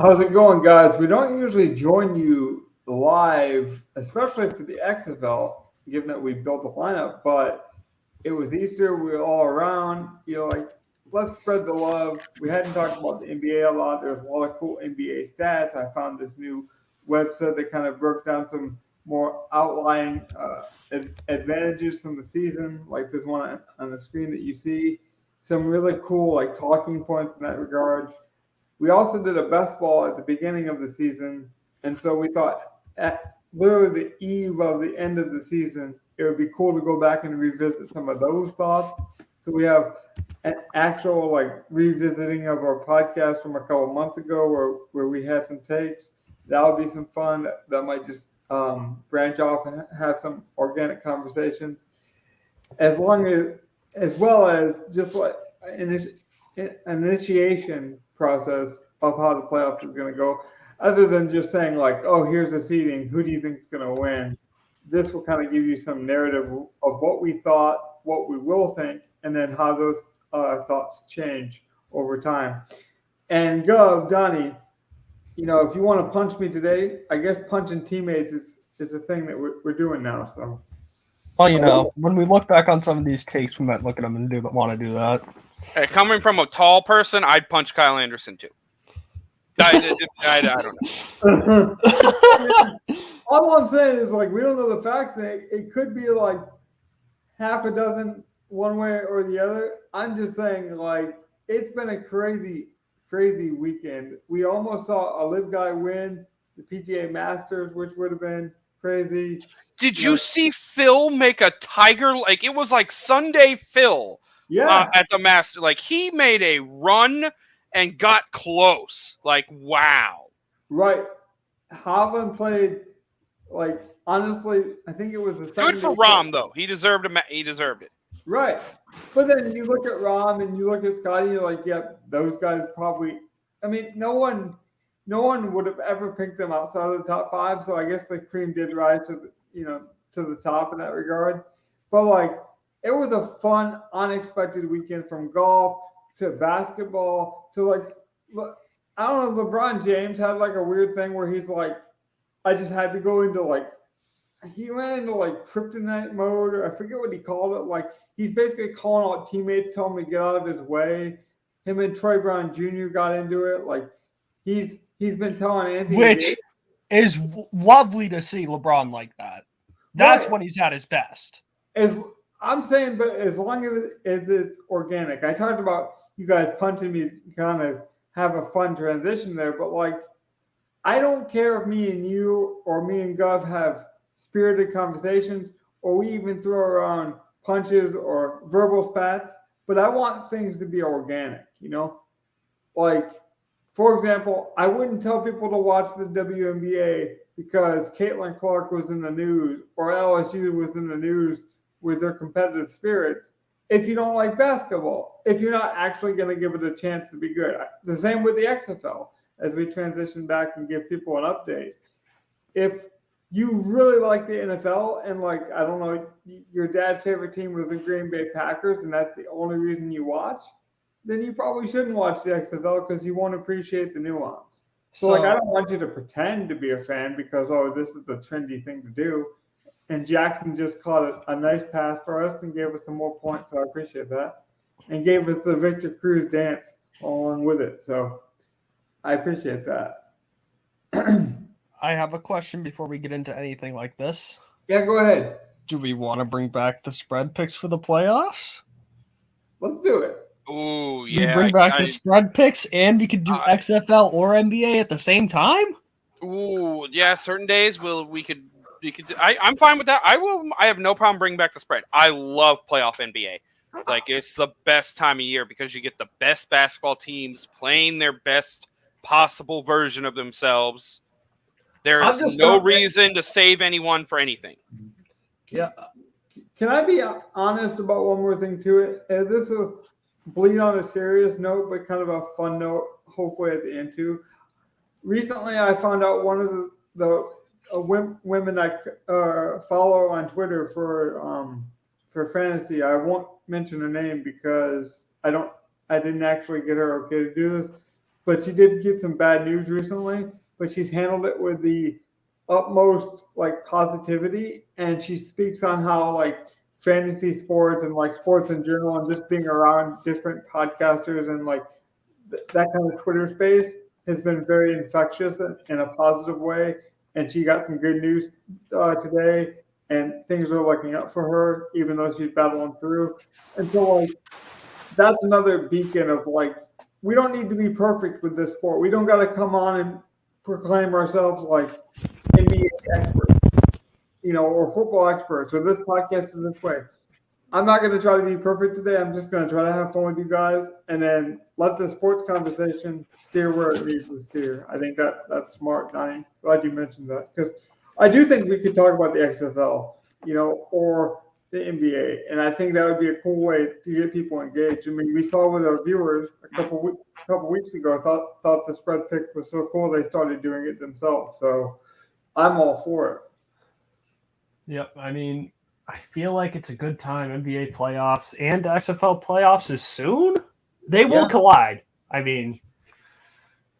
How's it going, guys? We don't usually join you live, especially for the XFL, given that we built a lineup, but it was Easter. We were all around. Like, let's spread the love. We hadn't talked about the NBA a lot. There's a lot of cool NBA stats. I found this new website that kind of broke down some more outlying advantages from the season, like this one on the screen that you see. Some really cool, like, talking points in that regard. We also did a best ball at the beginning of the season, and so we thought at literally the eve of the end of the season, it would be cool to go back and revisit some of those thoughts. So we have an actual like revisiting of our podcast from a couple months ago, where we had some takes. That would be some fun. That might just branch off and have some organic conversations, as well as just like an initiation process of how the playoffs is going to go, other than just saying like, "Oh, here's the seeding. Who do you think is going to win?" This will kind of give you some narrative of what we thought, what we will think, and then how those thoughts change over time. And Gov, Donnie, if you want to punch me today, I guess punching teammates is a thing that we're doing now. So. Well, when we look back on some of these takes, we might look at them and want to do that. Hey, coming from a tall person, I'd punch Kyle Anderson too. I don't know. All I'm saying is, like, we don't know the facts. It could be like half a dozen one way or the other. I'm just saying, like, it's been a crazy, crazy weekend. We almost saw a live guy win the PGA Masters, which would have been crazy. Did you see Phil make a tiger? Like, it was like Sunday Phil. Yeah. At the Master. Like, he made a run and got close. Like, wow. Right. Hovland played, like, honestly, I think it was the second. Good for Rahm, though. He deserved it. Right. But then you look at Rahm and you look at Scotty, you're like, yep, those guys probably, I mean, no one would have ever picked them outside of the top five. So I guess the cream did rise to the top in that regard. But, like, it was a fun, unexpected weekend, from golf to basketball to, like, I don't know, LeBron James had like a weird thing where he's like, I just had to go into like, he went into like kryptonite mode, or I forget what he called it. Like, he's basically calling out teammates, telling them to get out of his way. Him and Troy Brown Jr. got into it. Like, he's been telling Anthony. Which is lovely to see LeBron like that. That's when he's at his best. I'm saying, but as long as it's organic. I talked about you guys punching me, kind of have a fun transition there, but, like, I don't care if me and you or me and Gov have spirited conversations, or we even throw around punches or verbal spats, but I want things to be organic, Like, for example, I wouldn't tell people to watch the WNBA because Caitlin Clark was in the news or LSU was in the news with their competitive spirits if you don't like basketball, if you're not actually going to give it a chance to be good. The same with the XFL as we transition back and give people an update. If you really like the NFL and, like, I don't know, your dad's favorite team was the Green Bay Packers and that's the only reason you watch, then you probably shouldn't watch the XFL because you won't appreciate the nuance. So, like, I don't want you to pretend to be a fan because, oh, this is the trendy thing to do. And Jackson just caught a nice pass for us and gave us some more points, so I appreciate that. And gave us the Victor Cruz dance along with it. So I appreciate that. I have a question before we get into anything like this. Yeah, go ahead. Do we want to bring back the spread picks for the playoffs? Let's do it. Oh, yeah. We bring back the spread picks, and we could do XFL or NBA at the same time? Ooh, yeah, certain days we could I'm fine with that. I have no problem bringing back the spread. I love playoff NBA. Like, it's the best time of year because you get the best basketball teams playing their best possible version of themselves. There is no reason to save anyone for anything. Yeah. Can I be honest about one more thing to it? This will bleed on a serious note, but kind of a fun note, hopefully at the end too. Recently, I found out one of the women I follow on Twitter for fantasy. I won't mention her name because I didn't actually get her okay to do this. but she did get some bad news recently. But she's handled it with the utmost like positivity, and she speaks on how like fantasy sports and like sports in general and just being around different podcasters and like that kind of Twitter space has been very infectious in a positive way. And she got some good news today, and things are looking up for her, even though she's battling through. And so, like, that's another beacon of like, we don't need to be perfect with this sport. We don't got to come on and proclaim ourselves like NBA experts, or football experts, or this podcast is this way. I'm not going to try to be perfect today. I'm just going to try to have fun with you guys and then let the sports conversation steer where it needs to steer. I think that's smart, Donnie. Glad you mentioned that, because I do think we could talk about the XFL, or the NBA, and I think that would be a cool way to get people engaged. I mean, we saw with our viewers a couple weeks ago thought the spread pick was so cool they started doing it themselves. So I'm all for it. Yep, I mean, I feel like it's a good time. NBA playoffs and XFL playoffs is soon. They will collide. I mean,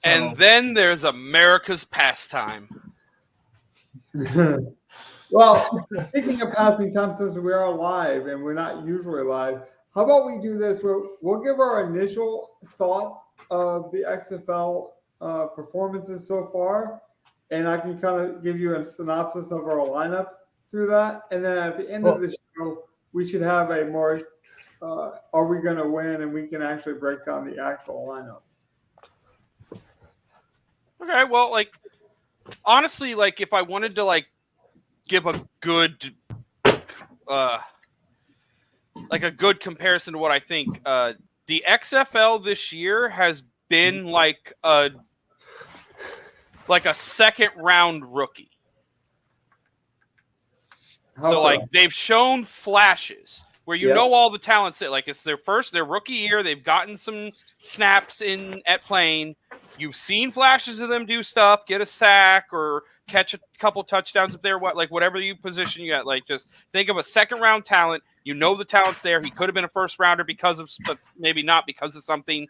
and then there's America's pastime. Well, speaking of passing time, since we are live and we're not usually live, how about we do this? We'll give our initial thoughts of the XFL performances so far, and I can kind of give you a synopsis of our lineups through that. And then at the end of the show, we should have a more are we going to win, and we can actually break down the actual lineup. Okay, well, like, honestly, like, if I wanted to, like, give a good comparison to what I think, the XFL this year has been like a second round rookie. So like they've shown flashes where you know all the talents that, like, it's their rookie year. They've gotten some snaps in at playing. You've seen flashes of them do stuff, get a sack or catch a couple touchdowns if they're whatever you position you got. Like, just think of a second round talent. You know the talent's there. He could have been a first rounder but maybe not because of something.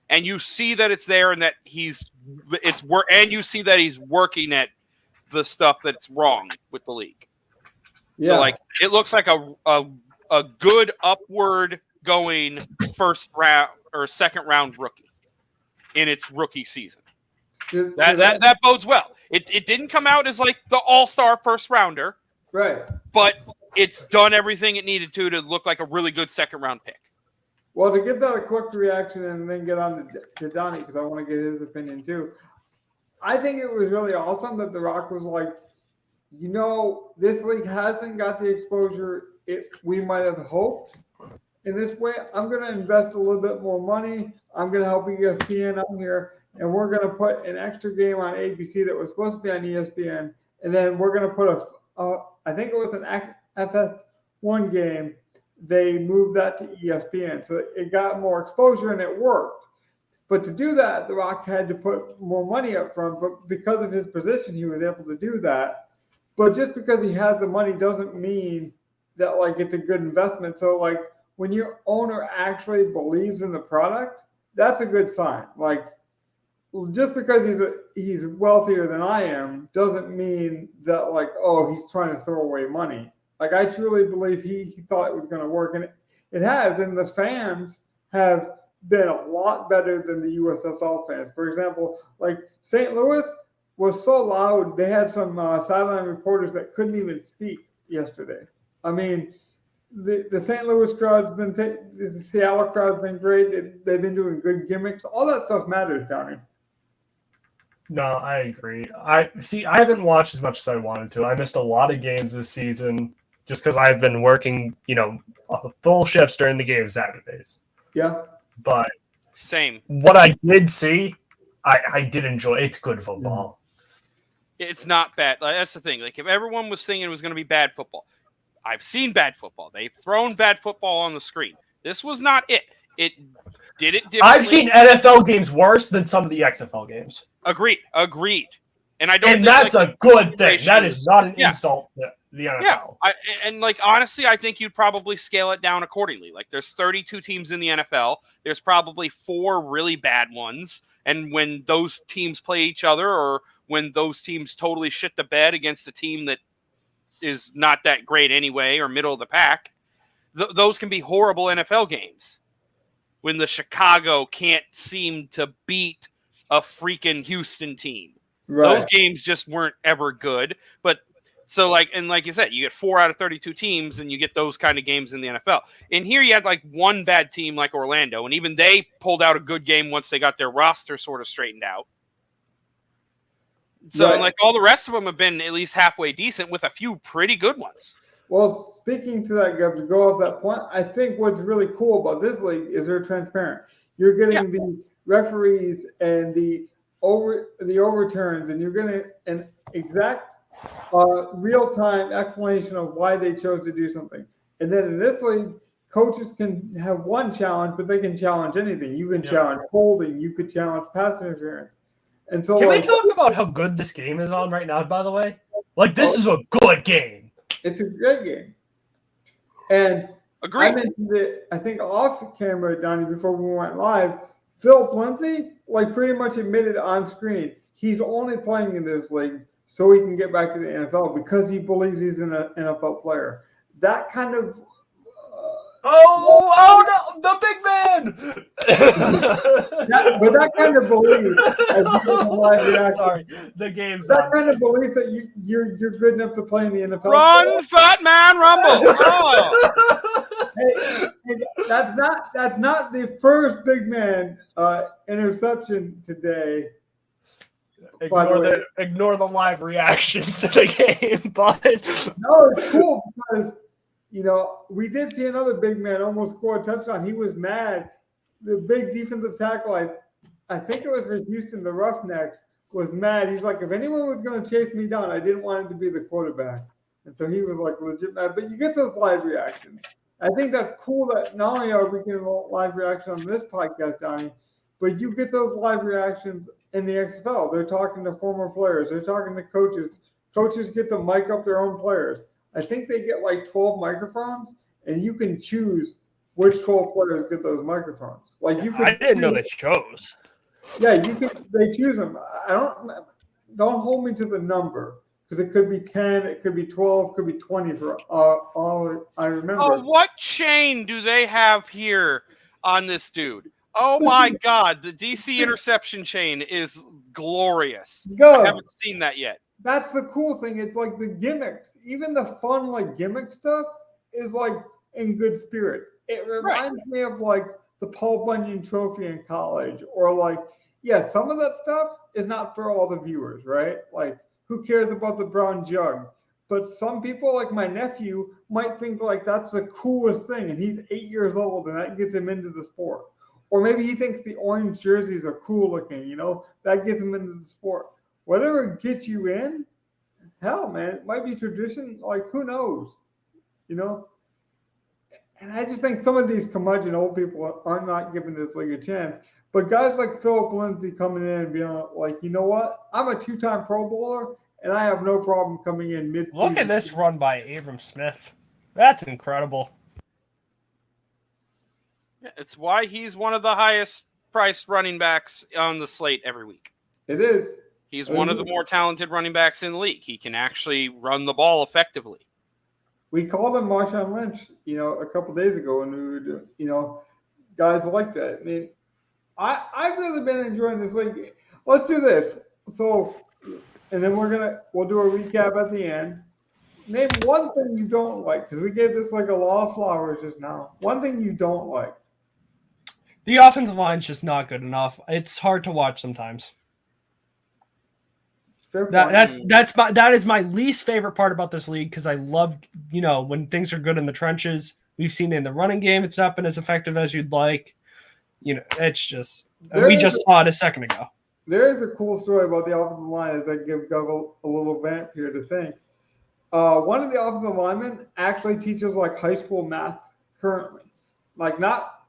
And you see that it's there and that and you see that he's working at the stuff that's wrong with the league. Yeah. So like it looks like a good upward going first round or second round rookie in its rookie season. That bodes well. It didn't come out as like the all-star first rounder. Right. But it's done everything it needed to look like a really good second round pick. Well, to give that a quick reaction and then get on to Donnie, because I want to get his opinion too. I think it was really awesome that The Rock was like, this league hasn't got the exposure we might have hoped. In this way, I'm going to invest a little bit more money. I'm going to help ESPN out here, and we're going to put an extra game on ABC that was supposed to be on ESPN, and then we're going to put I think it was an FS1 game. They moved that to ESPN, so it got more exposure and it worked. But to do that, The Rock had to put more money up front. But because of his position, he was able to do that. But just because he had the money doesn't mean that like it's a good investment. So like when your owner actually believes in the product, that's a good sign. Like just because he's wealthier than I am doesn't mean that like, oh, he's trying to throw away money. Like I truly believe he thought it was going to work, and it has. And the fans have been a lot better than the USFL fans. For example, like St. Louis was so loud, they had some sideline reporters that couldn't even speak yesterday. I mean, the St. Louis crowd's been the Seattle crowd's been great. They've been doing good gimmicks. All that stuff matters down here. No, I agree. I haven't watched as much as I wanted to. I missed a lot of games this season just because I've been working, full shifts during the game Saturdays. Yeah. But same. What I did see, I did enjoy. It's good football. It's not bad. That's the thing. Like if everyone was thinking it was going to be bad football, I've seen bad football. They've thrown bad football on the screen. This was not it. It did it differently. I've seen NFL games worse than some of the XFL games. Agreed. And I don't. And that's a good thing. That is not an insult. the NFL. Yeah, and like honestly, I think you'd probably scale it down accordingly. Like there's 32 teams in the NFL. There's probably 4 really bad ones, and when those teams play each other, or when those teams totally shit the bed against a team that is not that great anyway, or middle of the pack, those can be horrible NFL games. When the Chicago can't seem to beat a freaking Houston team, those games just weren't ever good. But so like you said, you get 4 out of 32 teams, and you get those kind of games in the NFL. And here you had like one bad team like Orlando, and even they pulled out a good game once they got their roster sort of straightened out. So like all the rest of them have been at least halfway decent, with a few pretty good ones. Well, speaking to that, Gov, to go off that point, I think what's really cool about this league is they're transparent. You're getting the referees and the overturns, and you're getting an exact real-time explanation of why they chose to do something. And then in this league, coaches can have one challenge, but they can challenge anything. You can challenge holding, you could challenge pass interference. And so, can we talk about how good this game is on right now, by the way? Like, this is a good game. It's a great game. And Agreed. I mentioned it, I think, off camera, Donnie, before we went live. Philip Lindsay, like, pretty much admitted on screen, he's only playing in this league so he can get back to the NFL because he believes he's an NFL player. That kind of oh no, the big man! but that kind of belief, sorry, the game's that on. kind of belief that you're good enough to play in the NFL. Run, fat man, rumble! Oh. Hey, that's not the first big man interception today. Ignore the live reactions to the game, but no, it's cool because we did see another big man almost score a touchdown. He was mad. The big defensive tackle, I think it was for Houston, the Roughnecks, was mad. He's like, if anyone was going to chase me down, I didn't want him to be the quarterback. And so he was like legit mad. But you get those live reactions. I think that's cool that not only are we getting a live reaction on this podcast, Donnie, but you get those live reactions in the XFL. They're talking to former players. They're talking to coaches. Coaches get to mic up their own players. I think they get like 12 microphones, and you can choose which 12 players get those microphones. Like I didn't know they chose. Yeah, they choose them. Don't hold me to the number, because it could be 10, it could be 12, it could be 20 for all I remember. Oh, what chain do they have here on this dude? Oh my God, the DC interception chain is glorious. I haven't seen that yet. That's the cool thing. It's like the gimmicks, even the fun like gimmick stuff is like in good spirits. It reminds me of like the Paul Bunyan Trophy in college, or like, some of that stuff is not for all the viewers, right? Like, who cares about the brown jug? But some people, like my nephew, might think like that's the coolest thing, and he's 8 years old, and that gets him into the sport. Or maybe he thinks the orange jerseys are cool looking, that gets him into the sport. Whatever gets you in, hell, man, it might be tradition. Like, who knows? And I just think some of these curmudgeon old people are not giving this league a chance. But guys like Philip Lindsay coming in and being like, you know what? I'm a 2-time Pro Bowler, and I have no problem coming in mid-season. Look at this run by Abram Smith. That's incredible. It's why he's one of the highest priced running backs on the slate every week. It is. He's one of the more talented running backs in the league. He can actually run the ball effectively. We called him Marshawn Lynch, a couple days ago, and we were doing, guys like that. I mean, I've really been enjoying this league. Let's do this. So, and then we'll do a recap at the end. Name one thing you don't like, because we gave this like a lot of flowers just now. One thing you don't like. The offensive line's just not good enough. It's hard to watch sometimes. That is my least favorite part about this league, because I love, when things are good in the trenches. We've seen it in the running game, it's not been as effective as you'd like. It's just we just saw it a second ago. There is a cool story about the offensive line as I give Gov a little vamp here to think. One of the offensive linemen actually teaches like high school math currently. Like, not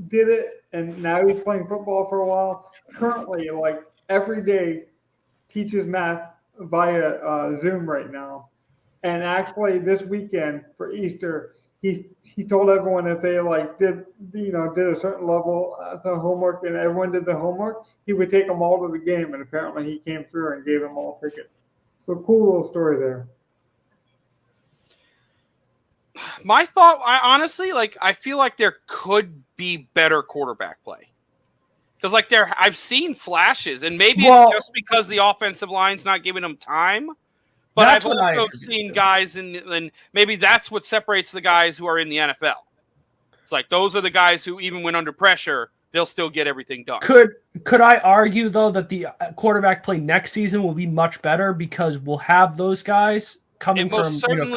did it and now he's playing football for a while. Currently, like every day, teaches math via Zoom right now. And actually, this weekend for Easter, he told everyone if they did a certain level of homework and everyone did the homework, he would take them all to the game. And apparently, he came through and gave them all tickets. So cool little story there. My thought, honestly, I feel like there could be better quarterback play. Because I've seen flashes, and maybe it's just because the offensive line's not giving them time. But I've also seen guys, and maybe that's what separates the guys who are in the NFL. It's like those are the guys who, even when under pressure, they'll still get everything done. Could I argue, though, that the quarterback play next season will be much better because we'll have those guys coming from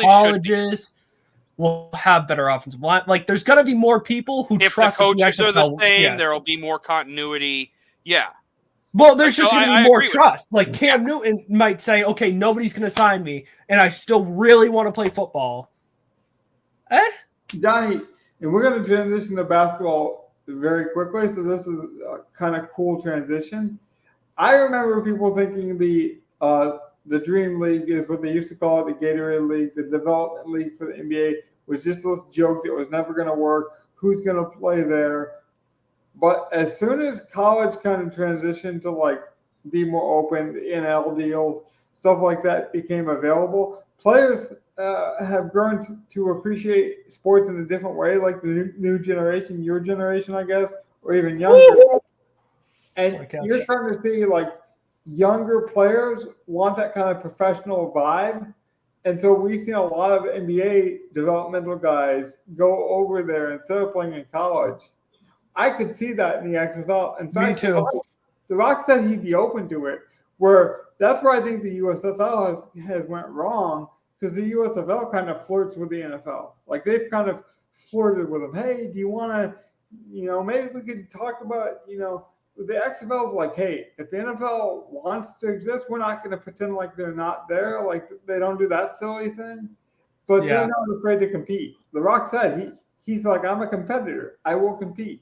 colleges. We'll have better offensive line. There's going to be more people who trust the coaches are the same. There will be more continuity. Yeah. Well, there's just going to be more trust. Cam Newton might say, okay, nobody's going to sign me, and I still really want to play football. Johnny, and we're going to transition to basketball very quickly, so this is a kind of cool transition. I remember people thinking the Dream League is what they used to call it, the Gatorade League, the development league for the NBA, was just this joke that was never going to work. Who's going to play there? But as soon as college kind of transitioned to be more open, NL deals, stuff like that became available, players have grown to appreciate sports in a different way, like the new generation, your generation, I guess, or even younger. Woo! And you're starting to see younger players want that kind of professional vibe. And so we've seen a lot of NBA developmental guys go over there instead of playing in college. I could see that in the XFL. In fact, Me too. The Rock said he'd be open to it, that's where I think the USFL has went wrong, because the USFL kind of flirts with the NFL. They've kind of flirted with them. Hey, do you want to, maybe we could talk about, the XFL is hey, if the NFL wants to exist, we're not going to pretend like they're not there. They don't do that silly thing. But they're not afraid to compete. The Rock said he's I'm a competitor. I will compete.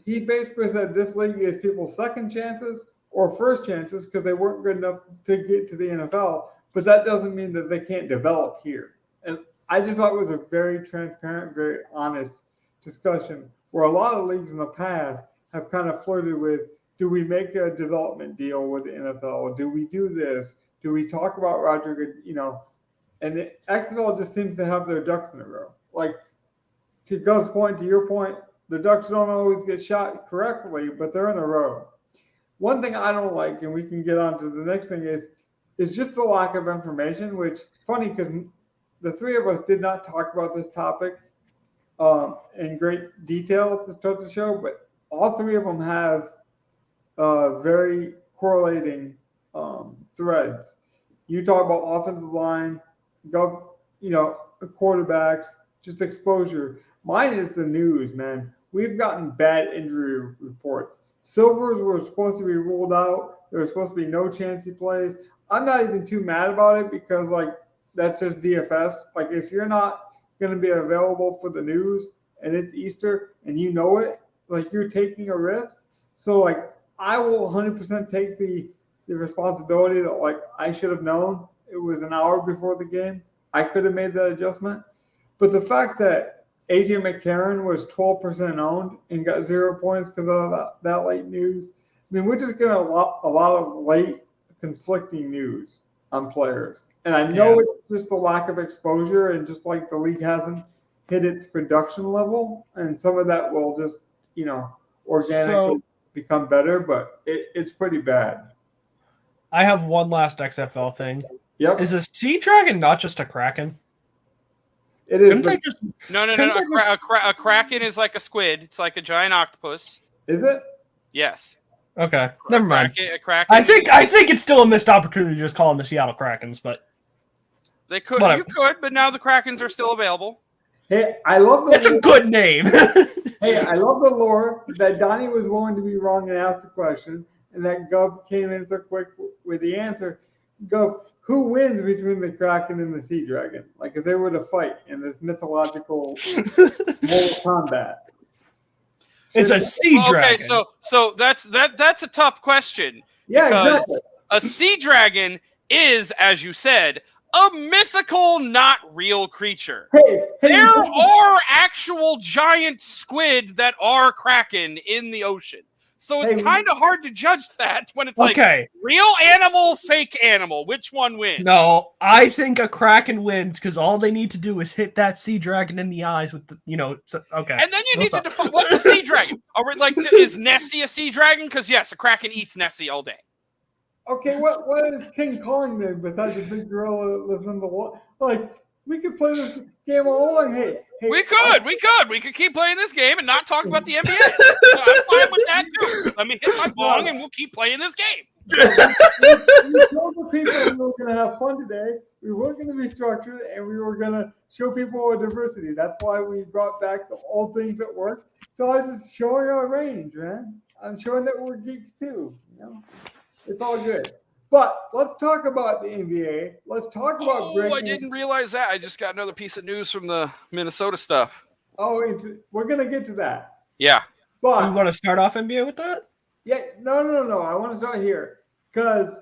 He basically said this league is people's second chances or first chances because they weren't good enough to get to the NFL. But that doesn't mean that they can't develop here. And I just thought it was a very transparent, very honest discussion, where a lot of leagues in the past have kind of flirted with, do we make a development deal with the NFL? Do we do this? Do we talk about Roger Good? And the XFL just seems to have their ducks in a row. To Gov's point, to your point, the Ducks don't always get shot correctly, but they're in a row. One thing I don't like, and we can get on to the next thing, is just the lack of information, which funny because the three of us did not talk about this topic in great detail at the start of the show, but all three of them have very correlating threads. You talk about offensive line, quarterbacks, just exposure. Mine is the news, man. We've gotten bad injury reports. Silvers were supposed to be ruled out. There was supposed to be no chance he plays. I'm not even too mad about it because, that's just DFS. If you're not going to be available for the news and it's Easter and you know it, you're taking a risk. So, I will 100% take the responsibility that, I should have known it was an hour before the game. I could have made that adjustment. But the fact that AJ McCarron was 12% owned and got 0 points because of that late news. I mean, we're just getting a lot of late conflicting news on players. And I know it's just the lack of exposure and just the league hasn't hit its production level. And some of that will just, organically become better, but it's pretty bad. I have one last XFL thing. Yep. Is a sea dragon not just a kraken? It is. No. A kraken is like a squid. It's like a giant octopus. Is it? Yes. Okay. Never mind. A kraken. I think it's still a missed opportunity to just call them the Seattle Krakens, but they could. Whatever. You could, but now the Krakens are still available. Hey, I love the. It's a good name. Hey, I love the lore that Donnie was willing to be wrong and ask the question, and that Gov came in so quick with the answer. Gov, who wins between the Kraken and the Sea Dragon? If they were to fight in this mythological Mortal Kombat. It's a sea dragon. Okay, so that's a tough question. Yeah, exactly. A sea dragon is, as you said, a mythical, not real creature. Hey, There are actual giant squid that are Kraken in the ocean. So it's Hey, kind of hard to judge that when it's like Okay. real animal, fake animal. Which one wins? No, I think a Kraken wins because all they need to do is hit that sea dragon in the eyes with the, okay. And then you We'll need to stop. define what's a sea dragon. Are we like, is Nessie a sea dragon? Because yes, a Kraken eats Nessie all day. okay, what is King Kong then besides the big gorilla that lives in the water? Like, we could play this game all along. Hey, We could keep playing this game and not talk about the NBA. So I'm fine with that too. Let me hit my bong and we'll keep playing this game. we told the people we were going to have fun today. We weren't going to be structured, and we were going to show people our diversity. That's why we brought back the old things that work. So I was just showing our range, man. I'm showing that we're geeks too. It's all good. But let's talk about the NBA. Let's talk about. Oh, I didn't realize that. I just got another piece of news from the Minnesota stuff. Oh, we're going to get to that. Yeah. But You want to start off NBA with that? yeah, no. I want to start here because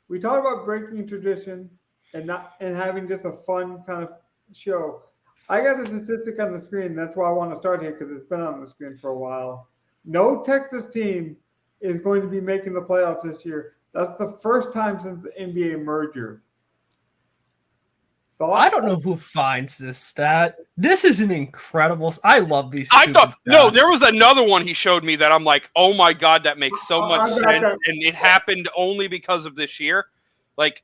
we talked about breaking tradition and having just a fun kind of show. I got a statistic on the screen. That's why I want to start here because it's been on the screen for a while. No Texas team is going to be making the playoffs this year. That's the first time since the NBA merger. Thoughts? I don't know who finds this stat. This is an incredible. I love these. I thought stupid no, stats. there was another one he showed me that I'm like, oh my god, that makes so much I got sense, that. and it happened only because of this year. Like,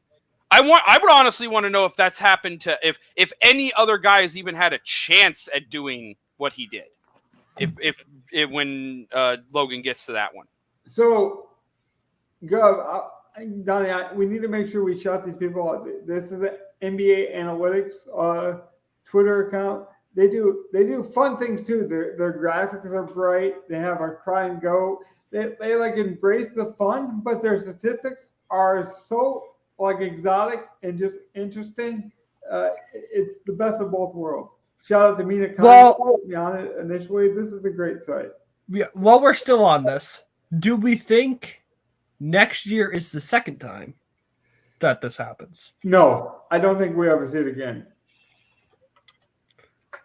I would honestly want to know if that's happened to if any other guy has even had a chance at doing what he did. If when Logan gets to that one. So, Gov, Donnie, we need to make sure we shout these people out. This is an NBA Analytics Twitter account. They do fun things too. Their graphics are bright. They have a cry and go. They like embrace the fun, but their statistics are so like exotic and just interesting. It's the best of both worlds. Shout out to Mina Khan put me on it initially. This is a great site. Yeah, while we're still on this, do we think next year is the second time that this happens? No, I don't think we ever see it again.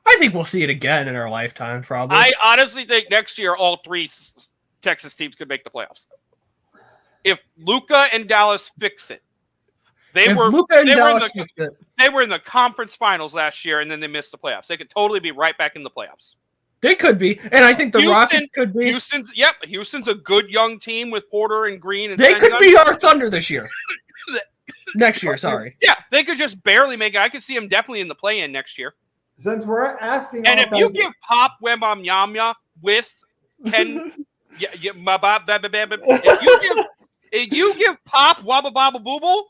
I think we'll see it again in our lifetime, probably. I honestly think next year all three Texas teams could make the playoffs. If Luka and Dallas fix it. They were in the conference finals last year, and then they missed the playoffs. They could totally be right back in the playoffs. They could be, and I think the Rockets could be. Houston's a good young team with Porter and Green. And they could be our Thunder this year. Next year, sorry. Yeah, they could just barely make it. I could see them definitely in the play-in next year. Since we're asking, and if you give Pop Wembanyama with Ken, if you give Pop Wabba Baba Booble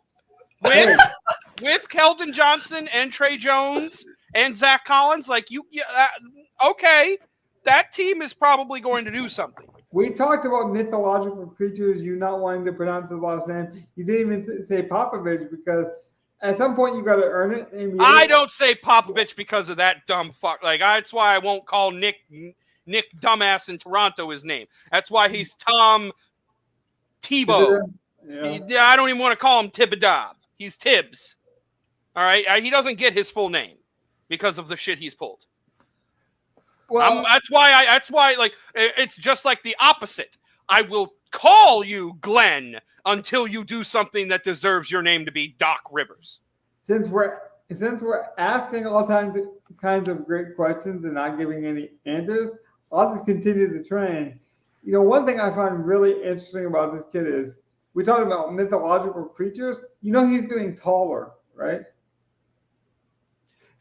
with Keldon Johnson and Trey Jones and Zach Collins, okay, that team is probably going to do something. We talked about mythological creatures, you not wanting to pronounce his last name. You didn't even say Popovich because at some point you got to earn it. I don't say Popovich because of that dumb fuck. That's why I won't call Nick dumbass in Toronto his name. That's why he's Tom Tebow. Yeah. I don't even want to call him Thibodeau. He's Tibbs. All right, he doesn't get his full name because of the shit he's pulled. Well, that's why it's just like the opposite. I will call you Glenn until you do something that deserves your name to be Doc Rivers. Since we're asking all kinds of great questions and not giving any answers, I'll just continue the trend. One thing I find really interesting about this kid is we talk about mythological creatures. He's getting taller, right?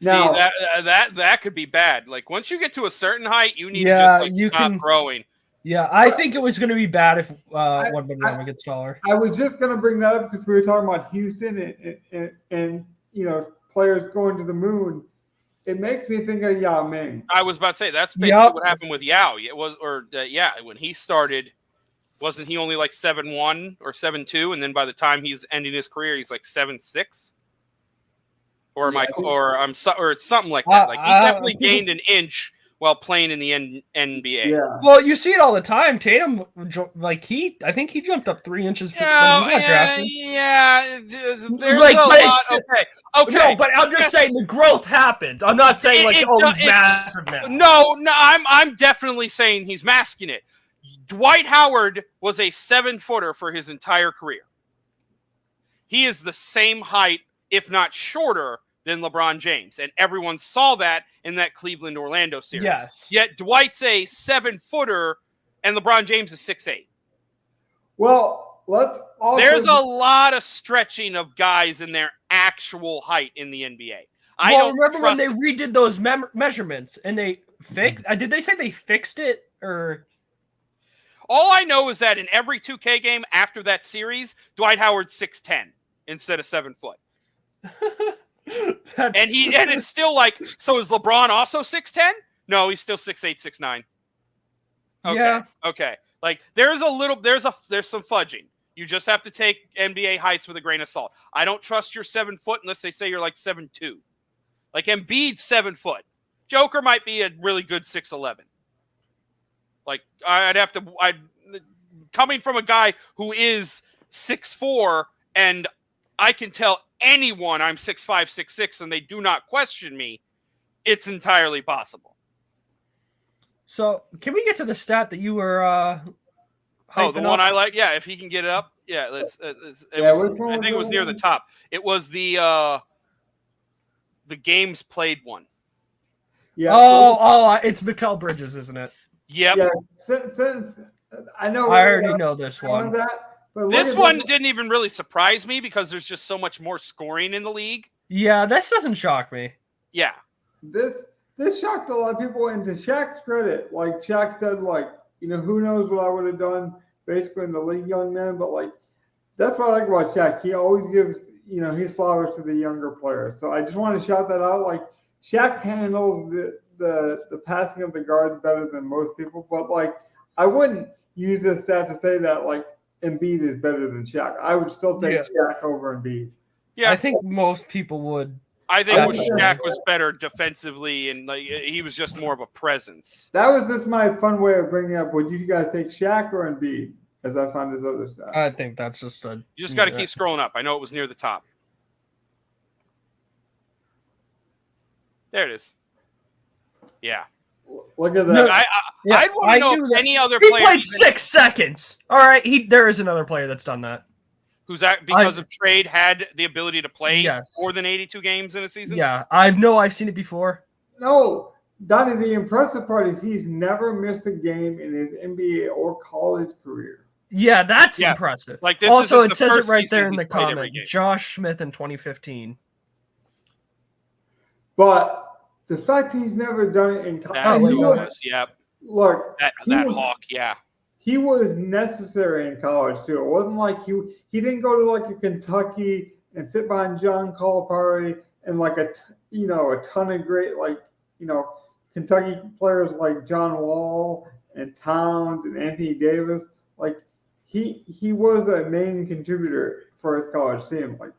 Now, that could be bad. Like once you get to a certain height, you need to just stop growing. Yeah, I think it was going to be bad if Wembanyama gets taller. I was just going to bring that up because we were talking about Houston and players going to the moon. It makes me think of Yao Ming. I was about to say that's basically what happened with Yao. It was, when he started, wasn't he only like 7'1" or 7'2", and then by the time he's ending his career, he's like 7'6"? Or it's something like that. Like he definitely gained an inch while playing in the NBA. Yeah. Well, you see it all the time. Tatum, like I think he jumped up 3 inches when he got drafted. There's Like, a but lot. it's- Okay. No, but I'm just saying the growth happens. I'm not saying like, he's massive now. No, I'm definitely saying he's masking it. Dwight Howard was a 7-footer for his entire career. He is the same height, if not shorter, than LeBron James. And everyone saw that in that Cleveland-Orlando series. Yes. Yet Dwight's a 7-footer and LeBron James is 6'8". Well, let's also. There's a lot of stretching of guys in their actual height in the NBA. I don't remember when trust they redid those measurements and they fixed? Did they say they fixed it or? All I know is that in every 2K game after that series, Dwight Howard's 6'10" instead of 7 foot. And it's still like, so is LeBron also 6'10"? No, he's still 6'8", 6'9". Okay. Yeah. Okay. Like there's some fudging. You just have to take NBA heights with a grain of salt. I don't trust your 7 foot unless they say you're like 7'2". Like Embiid's 7 foot. Joker might be a really good 6'11". Like coming from a guy who is 6'4", and I can tell anyone I'm 6'5", 6'6", and they do not question me, it's entirely possible. So can we get to the stat that you were the one I like? Yeah, if he can get it up. Yeah, I think it was near the top. It was the games played one. Yeah. It's Mikal Bridges, isn't it? Yep. Yeah. Since I know. I already know this one. But This one didn't even really surprise me because there's just so much more scoring in the league. Yeah, this doesn't shock me. Yeah. This shocked a lot of people, and to Shaq's credit, like Shaq said, like, who knows what I would have done basically in the league, young man, but like that's what I like about Shaq. He always gives, his flowers to the younger players. So I just want to shout that out. Like Shaq handles the passing of the guard better than most people, but like I wouldn't use this stat to say that like Embiid is better than Shaq. I would still take Shaq over Embiid. Yeah. I think most people would. I think Shaq was better defensively, and like he was just more of a presence. That was just my fun way of bringing up. Would you guys take Shaq or Embiid? As I found this other stat. I think that's just You just got to keep scrolling up. I know it was near the top. There it is. Yeah. Look at that. No, I'd want to know if any other he player played 6 seconds. All right, there is another player that's done that. Who's that because of trade had the ability to play more than 82 games in a season? Yeah, I've seen it before. No, Donnie, the impressive part is he's never missed a game in his NBA or college career. Yeah, that's impressive. Like this also, it says it right there in the comment. Josh Smith in 2015. But the fact he's never done it in college. Look, that Hawk, yeah. He was necessary in college too. It wasn't like he didn't go to like a Kentucky and sit behind John Calipari and like a ton of great Kentucky players like John Wall and Towns and Anthony Davis. Like he was a main contributor for his college team. Like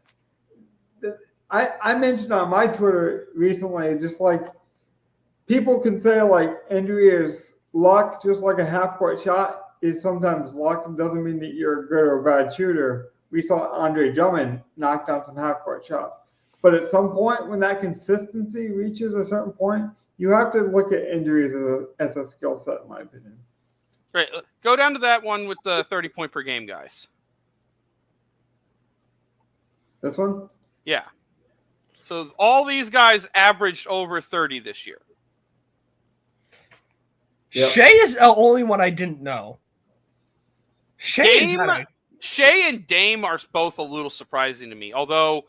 I mentioned on my Twitter recently, just like people can say like injury is luck, just like a half-court shot is sometimes luck. It doesn't mean that you're a good or a bad shooter. We saw Andre Drummond knock down some half-court shots. But at some point, when that consistency reaches a certain point, you have to look at injuries as a skill set, in my opinion. Right. Go down to that one with the 30-point per game guys. This one? Yeah. So all these guys averaged over 30 this year. Yep. Shea is the only one I didn't know. Shea and Dame are both a little surprising to me. Although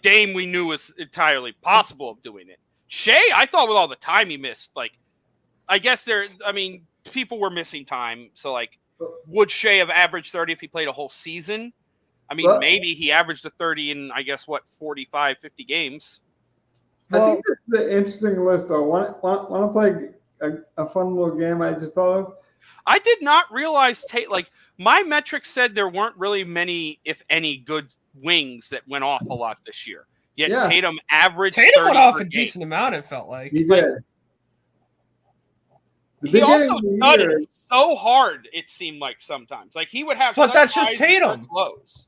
Dame we knew was entirely possible of doing it. Shea, I thought with all the time he missed, I guess people were missing time. So would Shea have averaged 30 if he played a whole season? Maybe he averaged a 30 in 45, 50 games. I think that's the interesting list though. Want to play a fun little game I just thought of? I did not realize my metrics said there weren't really many, if any, good wings that went off a lot this year. Yet Tatum averaged 30 went off per a game. decent amount, it felt like. He did. The He beginning also of the done year, it so hard. It seemed like sometimes, like he would have. But such that's just highs and Tatum. such lows.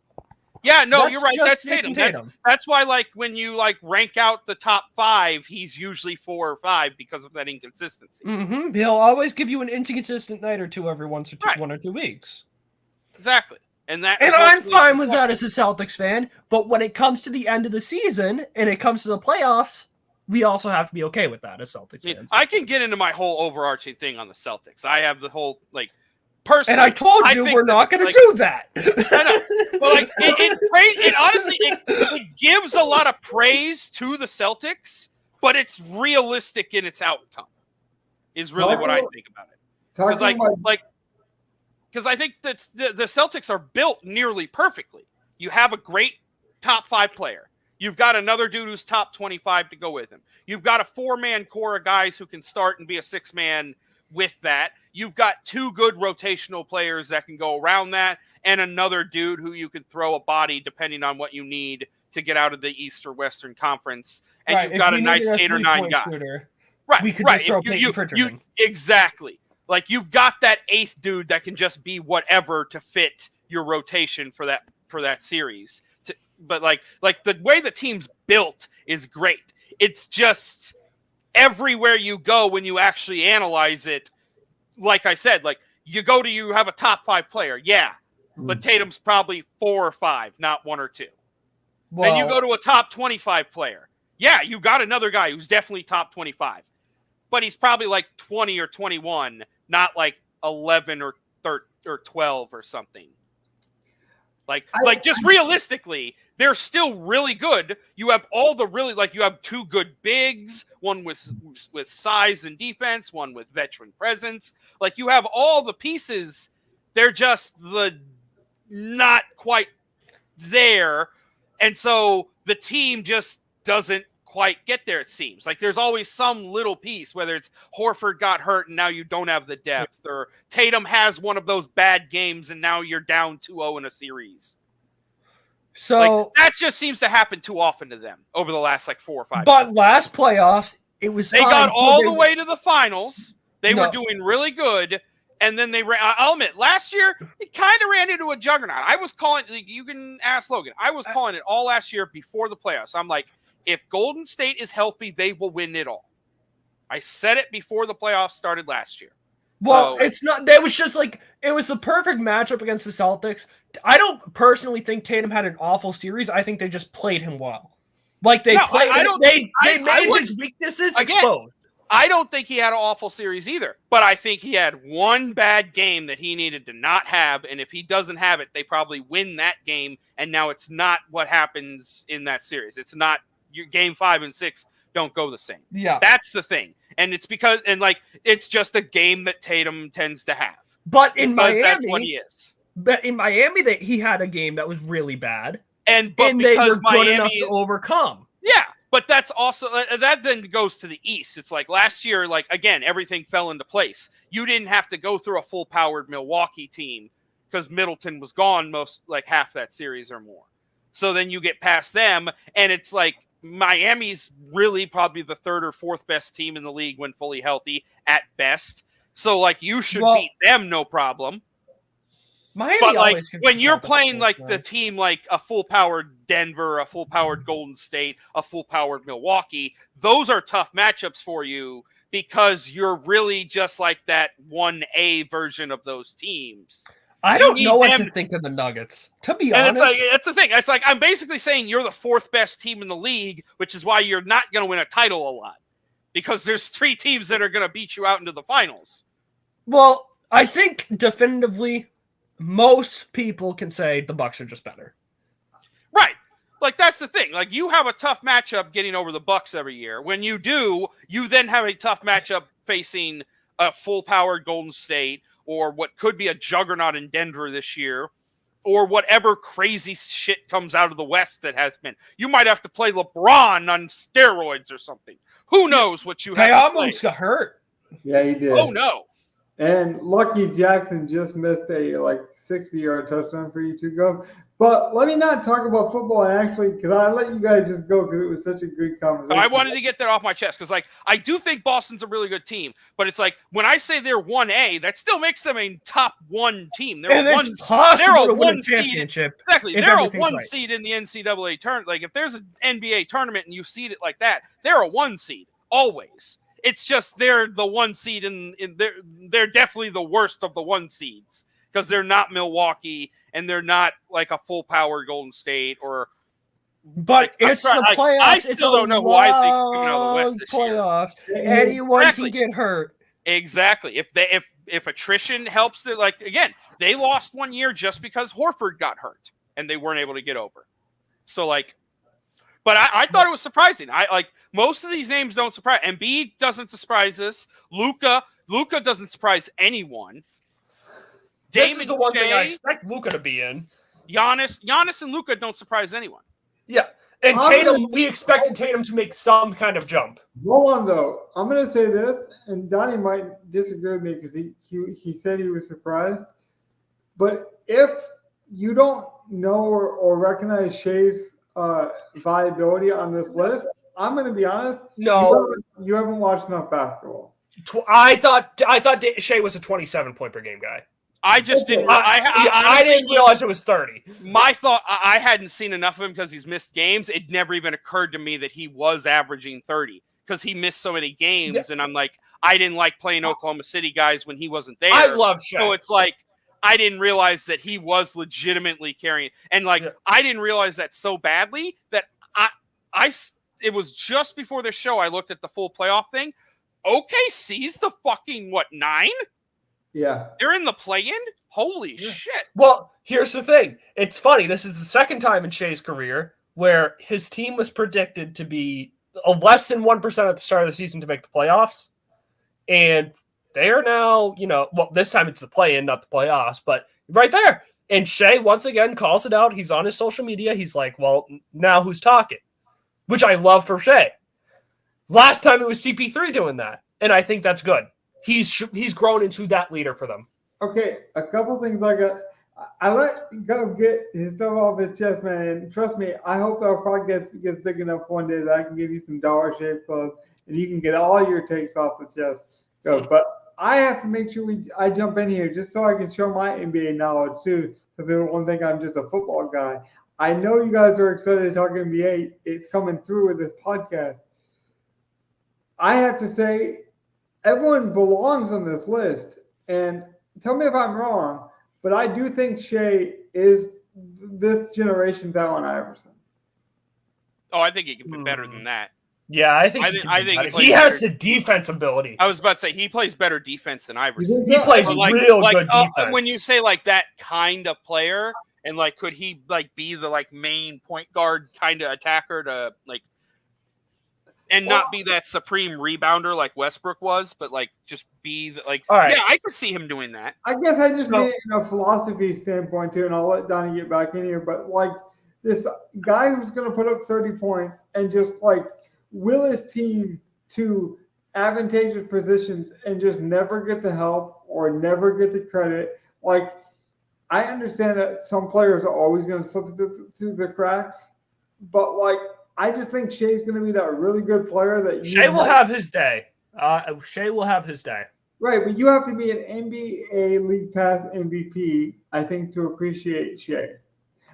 Yeah, no, That's you're right. just That's Jason Tatum. That's why, like, when you like rank out the top 5, he's usually 4 or 5 because of that inconsistency. Mm-hmm. He'll always give you an inconsistent night or two every Right. 1 or 2 weeks. Exactly, and that. And results I'm in fine with that construction. as a Celtics fan, but when it comes to the end of the season and it comes to the playoffs, we also have to be okay with that as Celtics Yeah, fans. I can get into my whole overarching thing on the Celtics. I have the whole like personally. And I told you think we're that, not going to like, do that. I know, but like it honestly it gives a lot of praise to the Celtics, but it's realistic in its outcome. Is really what I think about it. Because because I think that the Celtics are built nearly perfectly. You have a great top 5 player. You've got another dude who's top 25 to go with him. You've got a 4-man core of guys who can start and be a 6-man with that. You've got 2 good rotational players that can go around that, and another dude who you can throw a body depending on what you need to get out of the East or Western Conference. And Right, you've got if a we nice needed 8 or 9 3-point guy. shooter, Right, we could right. just throw Peyton Pritchard. Exactly. Like you've got that 8th dude that can just be whatever to fit your rotation for that series. But like the way the team's built is great. It's just everywhere you go when you actually analyze it. Like I said, like you have a top 5 player, yeah, but Tatum's probably 4 or 5, not 1 or 2. Well, Then you go to a top 25 player, yeah, you got another guy who's definitely top 25, but he's probably like 20 or 21, not like 11 or 13 or 12 or something. Like just realistically, they're still really good. You have all the really you have 2 good bigs, one with size and defense, one with veteran presence. Like you have all the pieces. They're just not quite there, and so the team just doesn't quite get there. It seems like there's always some little piece, whether it's Horford got hurt and now you don't have the depth, or Tatum has one of those bad games and now you're down 2-0 in a series. so That just seems to happen too often to them over the last 4 or 5 but years. last playoffs, it was They fine got until all they- the way to the finals. They No. were doing really good. And then I'll admit, last year, it kind of ran into a juggernaut. I was calling, you can ask Logan, I was calling it all last year before the playoffs. I'm like, if Golden State is healthy, they will win it all. I said it before the playoffs started last year. Well, So- it's not. It was just it was the perfect matchup against the Celtics. I don't personally think Tatum had an awful series. I think they just played him well. They No, played. I don't- They I made would- his weaknesses again, exposed. I don't think he had an awful series either, but I think he had one bad game that he needed to not have, and if he doesn't have it, they probably win that game, and now it's not what happens in that series. It's not your game 5 and 6 don't go the same. Yeah, That's the thing, and it's because it's just a game that Tatum tends to have. but in Because Miami, that's what he is. that he had a game that was really bad, But and they were because good enough Miami, to overcome. yeah, but that's also that then goes to the East. It's like last year, again, everything fell into place. You didn't have to go through a full-powered Milwaukee team because Middleton was gone most half that series or more. So then you get past them, and it's Miami's really probably the 3rd or 4th best team in the league when fully healthy at best. So you should beat them no problem. Miami But always gives when the you're Celtics playing a the team a full-powered Denver, a full-powered Golden State, a full-powered Milwaukee, those are tough matchups for you because you're really just that 1A version of those teams. I don't know what them- to think of the Nuggets. To be And honest, it's the thing. It's I'm basically saying you're the 4th best team in the league, which is why you're not going to win a title a lot because there's 3 teams that are going to beat you out into the finals. well, I think definitively most people can say the Bucks are just better. Right. That's the thing. You have a tough matchup getting over the Bucks every year. When you do, you then have a tough matchup facing a full-powered Golden State or what could be a juggernaut in Denver this year or whatever crazy shit comes out of the West that has been. You might have to play LeBron on steroids or something. Who knows what you have to play. Almost got hurt. Yeah, he did. Oh, no. And Lucky Jackson just missed a 60-yard touchdown for you to go. But let me not talk about football and actually, because I let you guys just go because it was such a good conversation. I wanted to get that off my chest because, like, I do think Boston's a really good team, but it's like when I say they're 1A, that still makes them a top 1 team. They're And a 1. it's possible They're a to win a 1 seed. championship. Exactly, if they're a everything's 1 right. seed in the NCAA tournament. Like, if there's an NBA tournament and you seed it like that, they're a 1 seed always. It's just they're the 1 seed, and they're definitely the worst of the 1 seeds because they're not Milwaukee and they're not like a full power Golden State or. But it's the playoffs. I still don't know who I think is coming out of the West this year. Playoffs. Anyone Exactly. can get hurt. Exactly. If attrition helps, like again, they lost 1 year just because Horford got hurt and they weren't able to get over. So like, but I thought it was surprising. I like most of these names don't surprise. Embiid doesn't surprise us. Luka doesn't surprise anyone. This is the one thing I Shea, expect Luka to be in. Giannis and Luka don't surprise anyone. Yeah. And Tatum, we expected Tatum to make some kind of jump. Hold on, though. I'm going to say this, and Donnie might disagree with me because he said he was surprised. But if you don't know or recognize Shea's viability on this list, I'm going to be honest. No. You haven't watched enough basketball. I thought Shea was a 27-point per game guy. I just didn't. I didn't realize it was 30. My thought, I hadn't seen enough of him because he's missed games. It never even occurred to me that he was averaging 30 because he missed so many games. Yeah. And I'm like, I didn't like playing Oklahoma City guys when he wasn't there. I love Shea. So it's like, I didn't realize that he was legitimately carrying. And like, I didn't realize that so badly that it was just before the show I looked at the full playoff thing. OKC's the fucking, 9? Yeah. They're in the play-in? Holy shit. Well, here's the thing. It's funny. This is the second time in Shea's career where his team was predicted to be less than 1% at the start of the season to make the playoffs. And they are now, this time it's the play-in, not the playoffs, but right there. And Shea, once again, calls it out. He's on his social media. He's like, well, now who's talking? Which I love for Shea. Last time it was CP3 doing that. And I think that's good. He's grown into that leader for them. Okay, a couple things I let Gov get his stuff off his chest, man. And trust me, I hope our podcast gets big enough one day that I can give you some Dollar Shave Club and you can get all your takes off the chest. Gov. But I have to make sure I jump in here just so I can show my NBA knowledge too. So people won't think I'm just a football guy. I know you guys are excited to talk NBA. It's coming through with this podcast. I have to say, everyone belongs on this list. And tell me if I'm wrong, but I do think Shea is this generation's Allen Iverson. Oh, I think he can be better than that. Yeah, I think he has the defense ability. I was about to say he plays better defense than Iverson. He plays real good defense. When you say like that kind of player, and like could he like be the like main point guard kind of attacker to like and not be that supreme rebounder like Westbrook was, but like just be the, like yeah, I could see him doing that. I guess I just mean it in a philosophy standpoint too, and I'll let Donnie get back in here. But like this guy who's going to put up 30 points and just like will his team to advantageous positions and just never get the help or never get the credit. Like I understand that some players are always going to slip through the cracks, but like I just think Shea's going to be that really good player that Shea will have his day. Shea will have his day. Right, but you have to be an NBA League Pass MVP, I think, to appreciate Shea.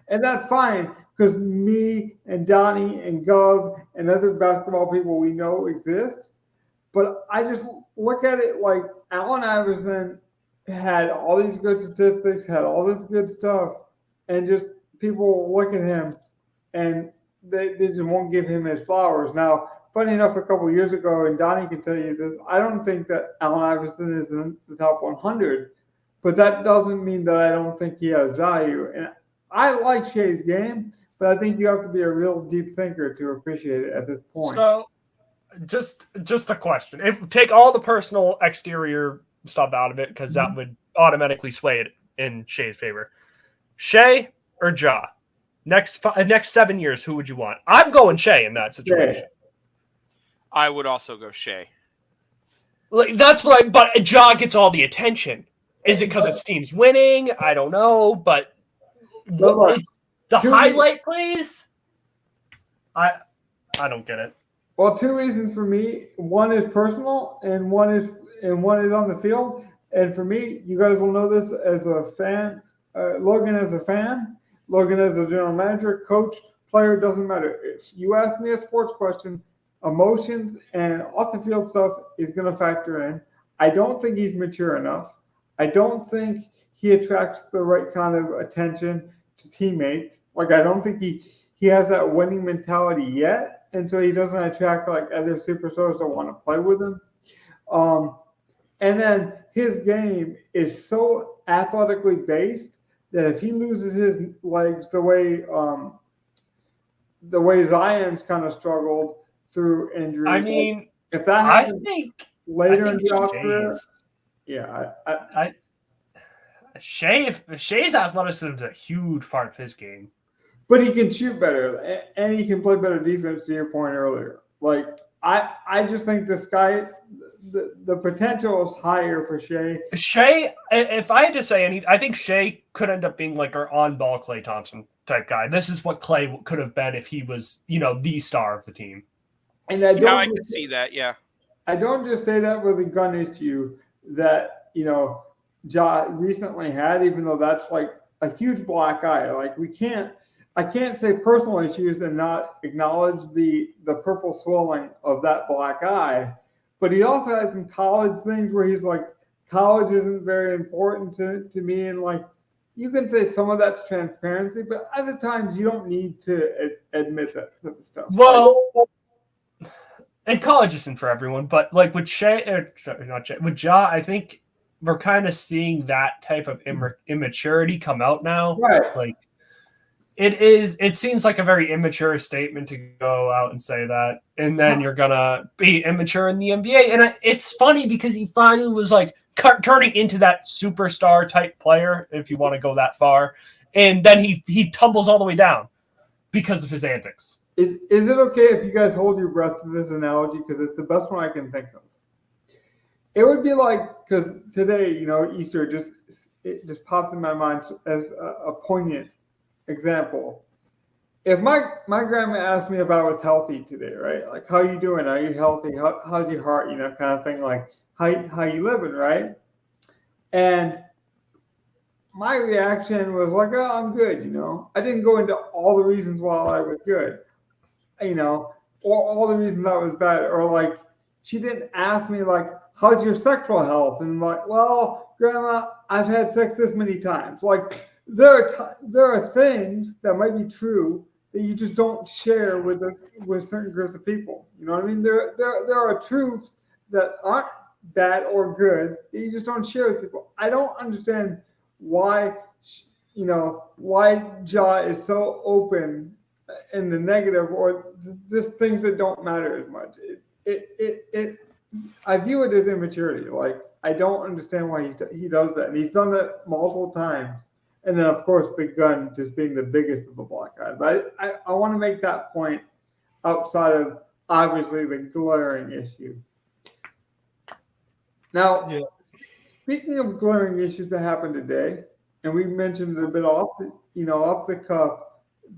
And that's fine because me and Donnie and Gov and other basketball people we know exist. But I just look at it like Allen Iverson had all these good statistics, had all this good stuff, and just people look at him and they just won't give him his flowers. Now, funny enough, a couple of years ago, and Donnie can tell you this, I don't think that Allen Iverson is in the top 100, but that doesn't mean that I don't think he has value. And I like Shea's game, but I think you have to be a real deep thinker to appreciate it at this point. So, just a question. Take all the personal exterior stuff out of it, because that would automatically sway it in Shea's favor. Shea or Ja? Next 7 years, who would you want? I'm going Shea in that situation. I would also go Shea. Like that's what but Ja gets all the attention. Is it because his team's winning? I don't know, but The Two- highlight, please. I don't get it. Well, two reasons for me. One is personal, and one is on the field. And for me, you guys will know this as a fan. Logan as a fan, Logan as a general manager, coach, player, doesn't matter. If you ask me a sports question, emotions and off the field stuff is going to factor in. I don't think he's mature enough. I don't think he attracts the right kind of attention to teammates. Like, I don't think he has that winning mentality yet, and so he doesn't attract like other superstars that want to play with him. And then his game is so athletically based that if he loses his legs the way Zion's kind of struggled through injuries, I mean, if that I happens think later I in think Josh's career, Shay's- yeah, Shay's athleticism is a huge part of his game. but he can shoot better and he can play better defense. To your point earlier, like I just think this guy, the potential is higher for Shai. Shai, if I had to say I think Shai could end up being like our on-ball Klay Thompson type guy. This is what Klay could have been if he was, the star of the team. And I Yeah, I don't can see that. Yeah. I don't just say that with a gun issue that Ja recently had, even though that's like a huge black eye. Like I can't say personal issues and not acknowledge the purple swelling of that black eye. But he also had some college things where he's like, college isn't very important to me. And like, you can say some of that's transparency, but other times you don't need to admit that type of stuff. Well, and college isn't for everyone, but like with with Ja, I think we're kind of seeing that type of immaturity come out now. Right. Like it seems like a very immature statement to go out and say that, and then you're gonna be immature in the NBA. And it's funny because he finally was like turning into that superstar type player, if you want to go that far, and then he tumbles all the way down because of his antics. Is it okay if you guys hold your breath to this analogy, because it's the best one I can think of? It would be like, because today, Easter it just popped in my mind as a poignant example. If my grandma asked me if I was healthy today, right? Like, how you doing? Are you healthy? How's your heart? Kind of thing. Like, how you living, right? And my reaction was like, oh, I'm good. I didn't go into all the reasons why I was good, or all the reasons I was bad, or like she didn't ask me like, how's your sexual health? And I'm like, well, Grandma, I've had sex this many times. Like, there are things that might be true that you just don't share with certain groups of people. You know what I mean? There are truths that aren't bad or good that you just don't share with people. I don't understand why Ja is so open in the negative, or just things that don't matter as much. I view it as immaturity. Like, I don't understand why he does that, and he's done that multiple times. And then, of course, the gun just being the biggest of the black eyes. But I want to make that point outside of, obviously, the glaring issue. Now, Speaking of glaring issues that happened today, and we mentioned it a bit off the cuff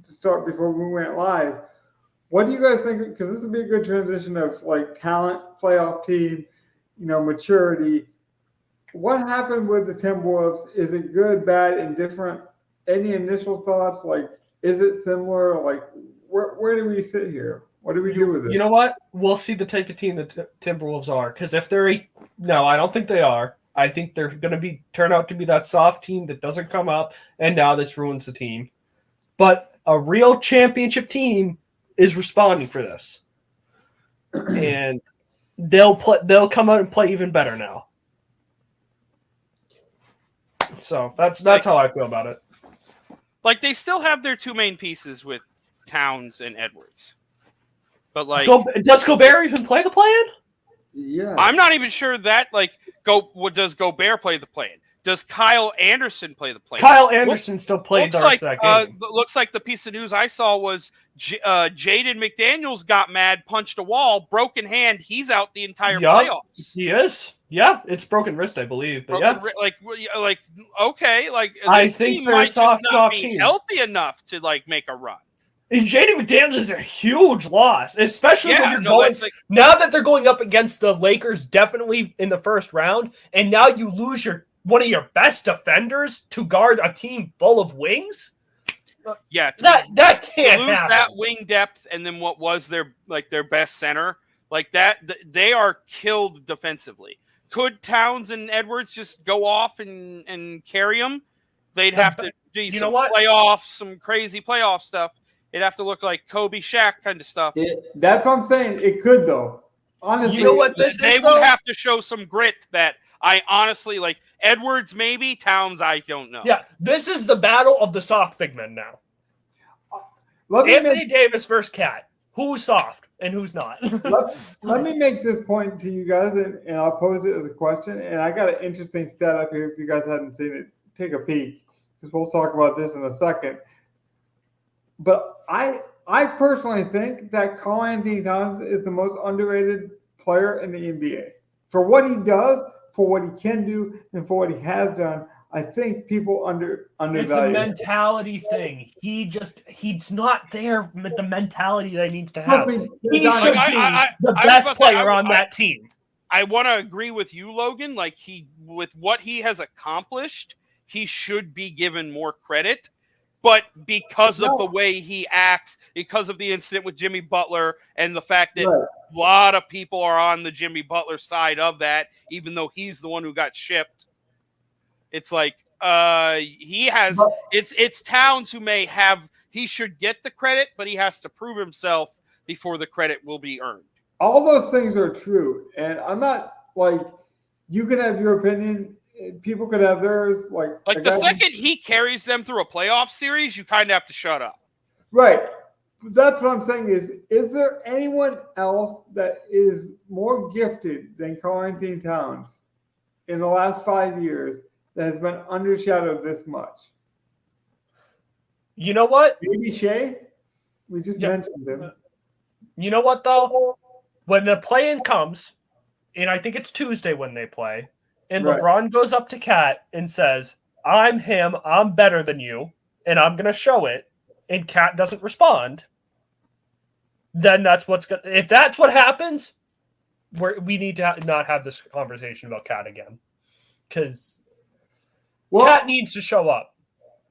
to start before we went live. What do you guys think? Because this would be a good transition of like talent, playoff team, maturity. What happened with the Timberwolves? Is it good, bad, indifferent? Any initial thoughts? Like, is it similar? Like, where do we sit here? What do we do with it? You know what? We'll see the type of team the Timberwolves are. Because if they're no, I don't think they are. I think they're going to turn out to be that soft team that doesn't come up, and now this ruins the team. But a real championship team is responding for this, and they'll come out and play even better now. So that's how I feel about it. Like, they still have their two main pieces with Towns and Edwards, but like, does Gobert even play the plan? Yeah, I'm not even sure that does Gobert play the plan? Does Kyle Anderson play the play? Kyle Anderson still played the rest of that game. Looks like the piece of news I saw was Jaden McDaniels got mad, punched a wall, broken hand. He's out the entire playoffs. He is. Yeah, it's broken wrist, I believe. But Okay, I this think team they're a might just soft not be team. healthy enough to make a run. And Jaden McDaniels is a huge loss, especially when you're going. Now that they're going up against the Lakers, definitely in the first round, and now you lose one of your best defenders to guard a team full of wings. Yeah, that can't lose happen. that wing depth, and then what was their best center they are killed defensively. Could Towns and Edwards just go off and carry them? They'd have to do some crazy playoff stuff. It'd have to look like Kobe Shaq kind of stuff. That's what I'm saying. It could though. Honestly, you know what they would have to show some grit that I honestly like. Edwards, maybe. Towns, I don't know. Yeah, this is the battle of the soft big men now. Anthony Davis versus Cat. Who's soft and who's not? let me make this point to you guys, and I'll pose it as a question. And I got an interesting stat up here. If you guys hadn't seen it, take a peek, because we'll talk about this in a second. But I personally think that Karl-Anthony Towns is the most underrated player in the NBA. For what he does, for what he can do, and for what he has done, I think people undervalue. It's a mentality thing. He's not there with the mentality that he needs to have. He should be the best player on that team. I want to agree with you, Logan. With what he has accomplished, he should be given more credit. But because of the way he acts, because of the incident with Jimmy Butler, and the fact that a lot of people are on the Jimmy Butler side of that, even though he's the one who got shipped, it's he has. It's Towns who may have. He should get the credit, but he has to prove himself before the credit will be earned. All those things are true, and I'm not you can have your opinion. People could have theirs. The second he carries them through a playoff series, you kind of have to shut up. Right. That's what I'm saying is there anyone else that is more gifted than Karl-Anthony Towns in the last 5 years that has been undershadowed this much? You know what? Maybe Shea? We just mentioned him. You know what, though? When the play-in comes, and I think it's Tuesday when they play, and LeBron goes up to Cat and says, I'm him, I'm better than you, and I'm going to show it, and Cat doesn't respond, then that's what's going to... If that's what happens, we need to not have this conversation about Cat again. Because Cat needs to show up.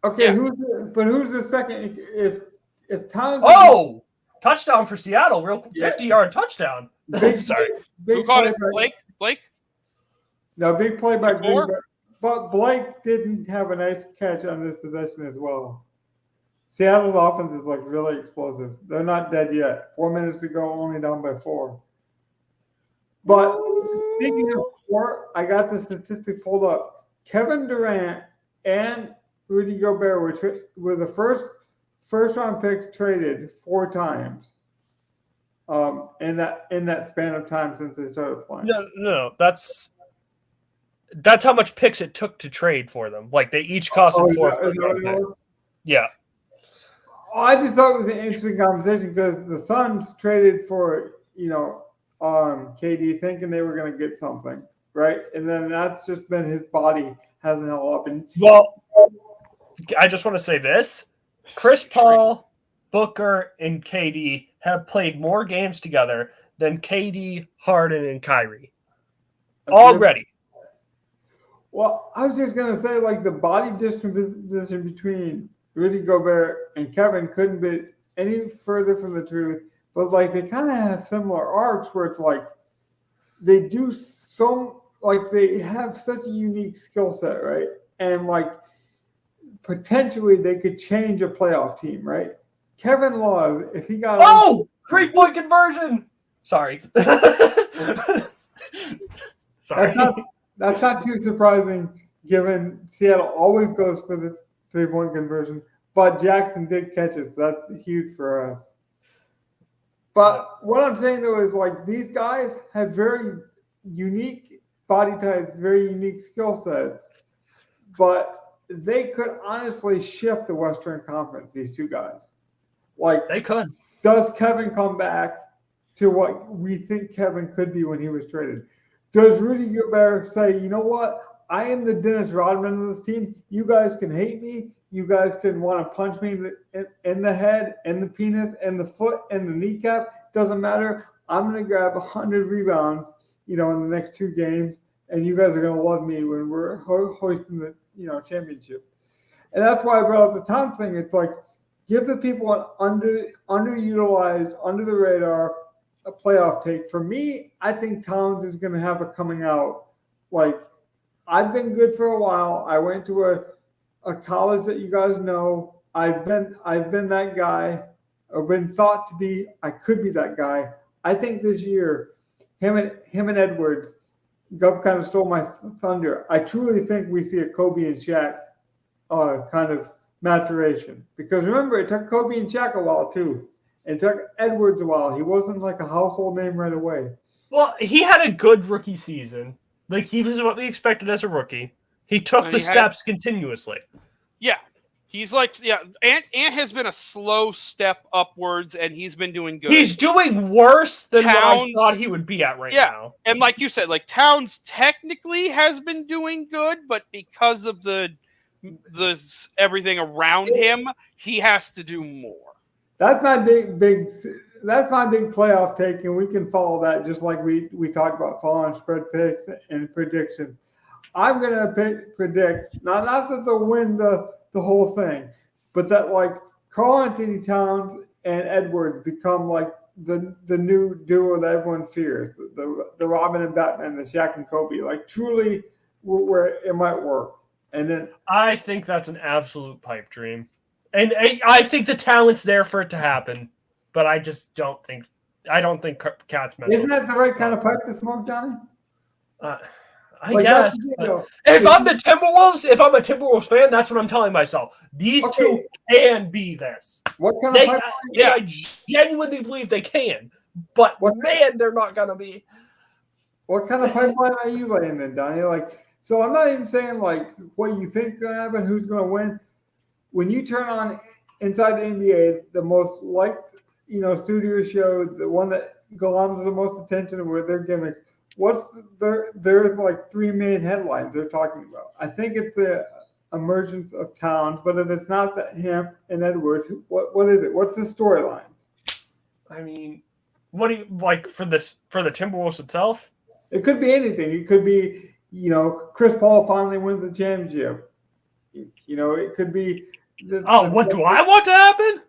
Okay, who's the second? If Towns... Oh! Touchdown for Seattle. 50-yard touchdown. Sorry. Who caught it? Blake? No, big play by Blake. But Blake didn't have a nice catch on this possession as well. Seattle's offense is really explosive. They're not dead yet. 4 minutes ago, only down by 4. But speaking of 4, I got the statistic pulled up. Kevin Durant and Rudy Gobert were the first round picks traded 4 times. In that span of time since they started playing. No, that's how much picks it took to trade for them. They each cost them 4. Yeah. I just thought it was an interesting conversation because the Suns traded for KD thinking they were going to get something, right? And then that's just been his body hasn't held up. And I just want to say this: Chris Paul, Booker, and KD have played more games together than KD, Harden, and Kyrie already. Well, I was just going to say, the body disposition between Rudy Gobert and Kevin couldn't be any further from the truth. But, they kind of have similar arcs where it's they do they have such a unique skill set, right? And, potentially they could change a playoff team, right? Kevin Love, if he got... 3-point conversion! Sorry. Sorry. That's not too surprising, given Seattle always goes for the 3-point conversion. But Jackson did catch it, so that's huge for us. But what I'm saying, though, is these guys have very unique body types, very unique skill sets. but they could honestly shift the Western Conference, these two guys. Like, They could. does Kevin come back to what we think Kevin could be when he was traded? Does Rudy Gobert say, you know what? I am the Dennis Rodman of this team. You guys can hate me. You guys can want to punch me in the head, in the penis, in the foot, in the kneecap. Doesn't matter. I'm going to grab 100 rebounds, in the next 2 games, and you guys are going to love me when we're hoisting the, championship. And that's why I brought up the Towns thing. It's like, give the people an underutilized, under the radar, a playoff take. For me, I think Towns is going to have a coming out. Like, I've been good for a while. I went to a college that you guys know. I've been that guy. I've been thought to be. I could be that guy. I think this year, him and Edwards, Gov kind of stole my thunder. I truly think we see a Kobe and Shaq kind of maturation. Because remember, it took Kobe and Shaq a while too. It took Edwards a while. He wasn't like a household name right away. Well, he had a good rookie season. Like, he was what we expected as a rookie. He took And the he had- steps continuously. Yeah. He's like, Ant has been a slow step upwards, and he's been doing good. He's doing worse than what I Towns- thought he would be at right Yeah. now. And like you said, like Towns technically has been doing good, but because of the everything around him, he has to do more. That's my big playoff take, and we can follow that just like we talked about following spread picks and predictions. I'm gonna predict not that they'll win the whole thing, but that like Karl Anthony Towns and Edwards become like the new duo that everyone fears, the Robin and Batman, the Shaq and Kobe, like truly where it might work. And then I think that's an absolute pipe dream. And I think the talent's there for it to happen, but I just don't think Cat's meant. isn't that the right kind of pipe to smoke, Johnny? I Like, guess. that's, But if I'm a Timberwolves fan, that's what I'm telling myself. These two can be this. What kind of pipe? I genuinely believe they can, but man, they're not gonna be. What kind of pipeline are you laying then, Donnie? Like, so I'm not even saying like what you think is gonna happen, who's gonna win. When you turn on Inside the NBA, the most liked, studio show, the one that glums the most attention with their gimmicks, what's their like 3 main headlines they're talking about? I think it's the emergence of Towns, but if it's not that him and Edwards, what is it? What's the storylines? I mean, what do you like for the Timberwolves itself? It could be anything. It could be, Chris Paul finally wins the championship. It could be. What do I want to happen?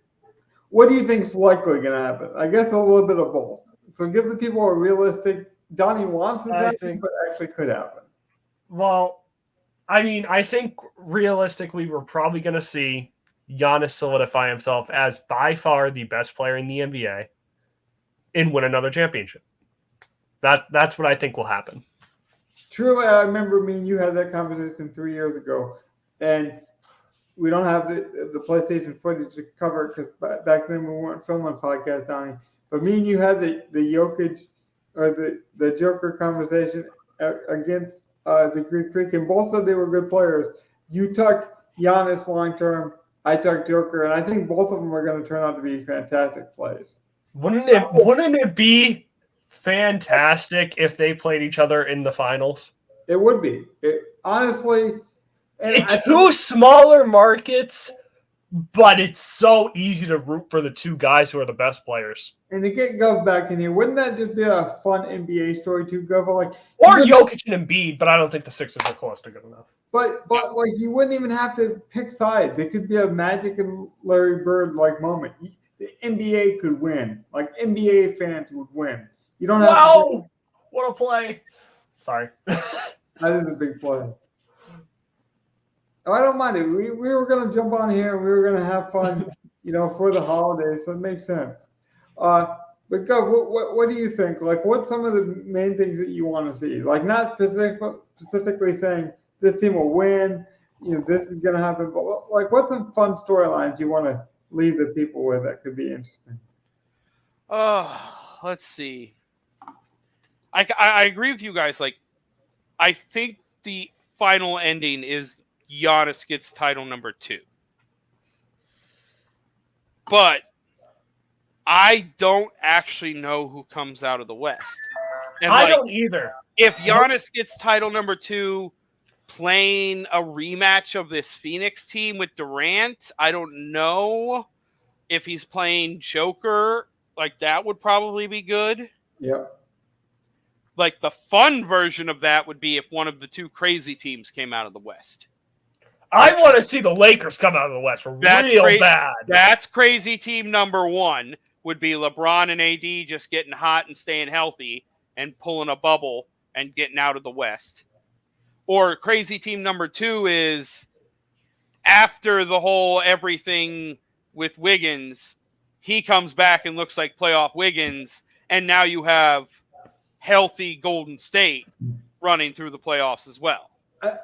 What do you think is likely going to happen? I guess a little bit of both. So give the people a realistic. Donnie wants it to happen, but actually could happen. Well, I mean, I think realistically, we're probably going to see Giannis solidify himself as by far the best player in the NBA and win another championship. That's what I think will happen. Truly, I remember me and you had that conversation 3 years ago, and we don't have the PlayStation footage to cover it because back then we weren't filming podcast, Donnie. But me and you had the Jokic or the Joker conversation against the Greek Freak, and both said they were good players. You took Giannis long term, I took Joker, and I think both of them are going to turn out to be fantastic plays. Wouldn't it be fantastic if they played each other in the finals? It would be. Honestly. It's two smaller markets, but it's so easy to root for the two guys who are the best players. And to get Gov back in here, wouldn't that just be a fun NBA story too, Gov? Or Jokic and Embiid, but I don't think the Sixers are close to good enough. But like you wouldn't even have to pick sides. It could be a Magic and Larry Bird like moment. The NBA could win. Like NBA fans would win. You don't have to. What a play! Sorry, that is a big play. I don't mind it. We were going to jump on here and we were going to have fun, for the holidays. So it makes sense. But Gov, what do you think? Like, what's some of the main things that you want to see? Like, not specifically saying this team will win, this is going to happen. But like, what's some fun storylines you want to leave the people with that could be interesting? Let's see. I agree with you guys. Like, I think the final ending is Giannis gets title number 2. But I don't actually know who comes out of the West. And I don't either. If Giannis gets title number 2 playing a rematch of this Phoenix team with Durant, I don't know if he's playing Joker. Like, that would probably be good. Yep. Like, the fun version of that would be if one of the 2 crazy teams came out of the West. I want to see the Lakers come out of the West real bad. That's crazy team number 1 would be LeBron and AD just getting hot and staying healthy and pulling a bubble and getting out of the West. Or crazy team number 2 is after the whole everything with Wiggins, he comes back and looks like playoff Wiggins, and now you have healthy Golden State running through the playoffs as well.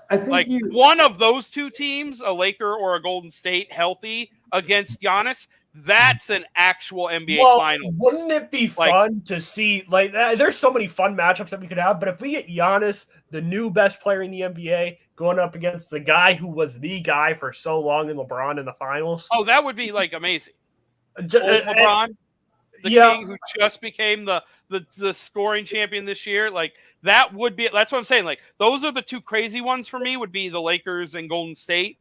I think like one of those 2 teams, a Laker or a Golden State, healthy against Giannis, that's an actual NBA Finals. Wouldn't it be fun to see? Like, there's so many fun matchups that we could have, but if we get Giannis, the new best player in the NBA, going up against the guy who was the guy for so long in LeBron in the finals. Oh, that would be like amazing. LeBron, the king who just became the scoring champion this year, like that would be. That's what I'm saying. Like those are the 2 crazy ones for me. Would be the Lakers and Golden State,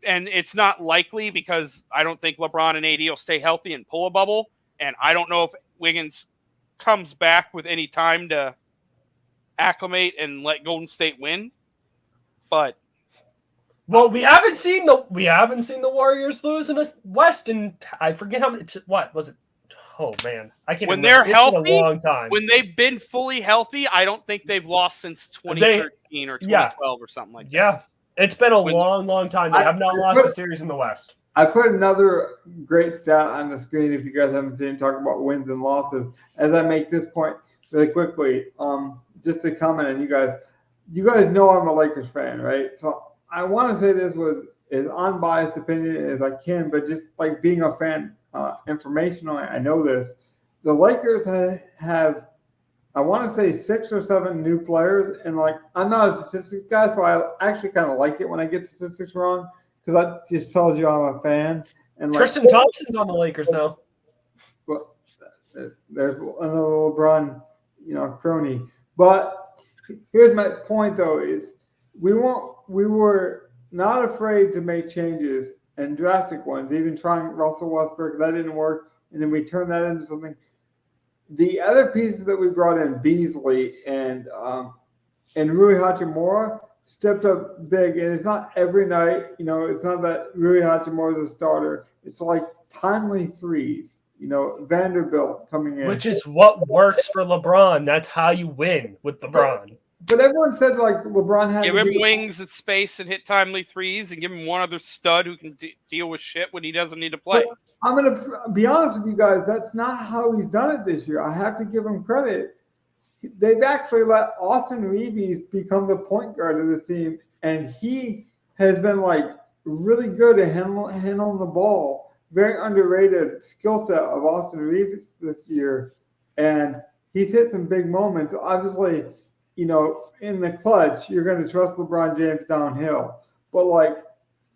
and it's not likely because I don't think LeBron and AD will stay healthy and pull a bubble, and I don't know if Wiggins comes back with any time to acclimate and let Golden State win. But we haven't seen the Warriors lose in the West, and I forget how many. What was it? Oh man, I can't. When they're healthy, a long time. When they've been fully healthy, I don't think they've lost since 2013 or 2012 or something like that. Yeah, it's been a long time. They have not lost a series in the West. I put another great stat on the screen if you guys haven't seen it, talking about wins and losses. As I make this point really quickly, just to comment on you guys. You guys know I'm a Lakers fan, right? So I want to say this was as unbiased opinion as I can, but just like being a fan, informationally, I know this. The Lakers have I want to say 6 or 7 new players, and like I'm not a statistics guy, so I actually kind of like it when I get statistics wrong because that just tells you I'm a fan. And like, Tristan Thompson's on the Lakers now. Well, there's another LeBron, crony. But here's my point, though: is we were not afraid to make changes and drastic ones, even trying Russell Westbrook. That didn't work, and then we turned that into something. The other pieces that we brought in, Beasley and Rui Hachimura, stepped up big. And it's not every night, it's not that Rui Hachimura is a starter. It's like timely threes, Vanderbilt coming in. Which is what works for LeBron. That's how you win with LeBron. But everyone said like LeBron had give him wings at space and hit timely threes, and give him one other stud who can deal with shit when he doesn't need to play. But I'm gonna be honest with you guys. That's not how he's done it this year. I have to give him credit. They've actually let Austin Reeves become the point guard of this team, and he has been like really good at handling the ball. Very underrated skill set of Austin Reeves this year, and he's hit some big moments. Obviously, in the clutch, you're going to trust LeBron James downhill. But, like,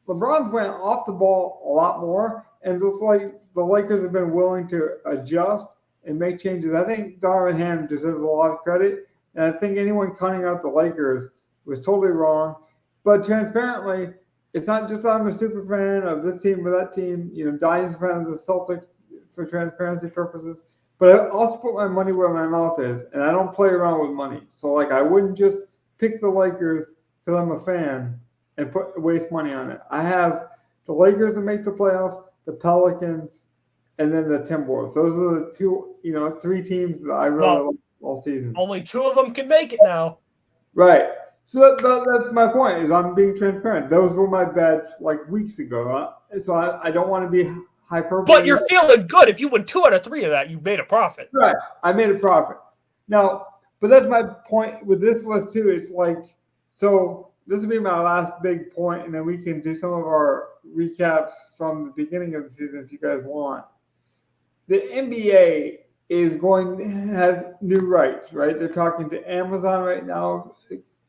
LeBron's went off the ball a lot more, and it's like the Lakers have been willing to adjust and make changes. I think Darvin Ham deserves a lot of credit, and I think anyone counting out the Lakers was totally wrong. But transparently, it's not just I'm a super fan of this team or that team. Donnie's a fan of the Celtics for transparency purposes. But I also put my money where my mouth is, and I don't play around with money. So, like, I wouldn't just pick the Lakers because I'm a fan and waste money on it. I have the Lakers to make the playoffs, the Pelicans, and then the Timberwolves. Those are the 2, 3 teams that I really like all season. Only 2 of them can make it now. Right. So that's my point, is I'm being transparent. Those were my bets like weeks ago. So I don't want to be hyperbole. But you're feeling good. If you win 2 out of 3 of that, you made a profit. Right. I made a profit. Now, but that's my point with this list too. It's like, so this will be my last big point, and then we can do some of our recaps from the beginning of the season if you guys want. The NBA has new rights, right? They're talking to Amazon right now,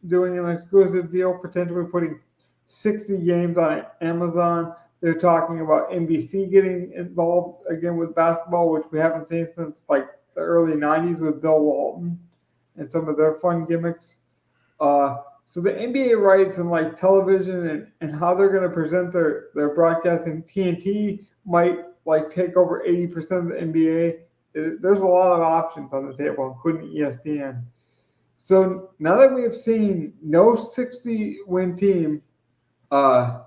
doing an exclusive deal, potentially putting 60 games on Amazon. They're talking about NBC getting involved again with basketball, which we haven't seen since like the early 90s with Bill Walton and some of their fun gimmicks. So the NBA rights and like television and how they're going to present their broadcasting, TNT might like take over 80% of the NBA. There's a lot of options on the table, including ESPN. So now that we have seen no 60-win team there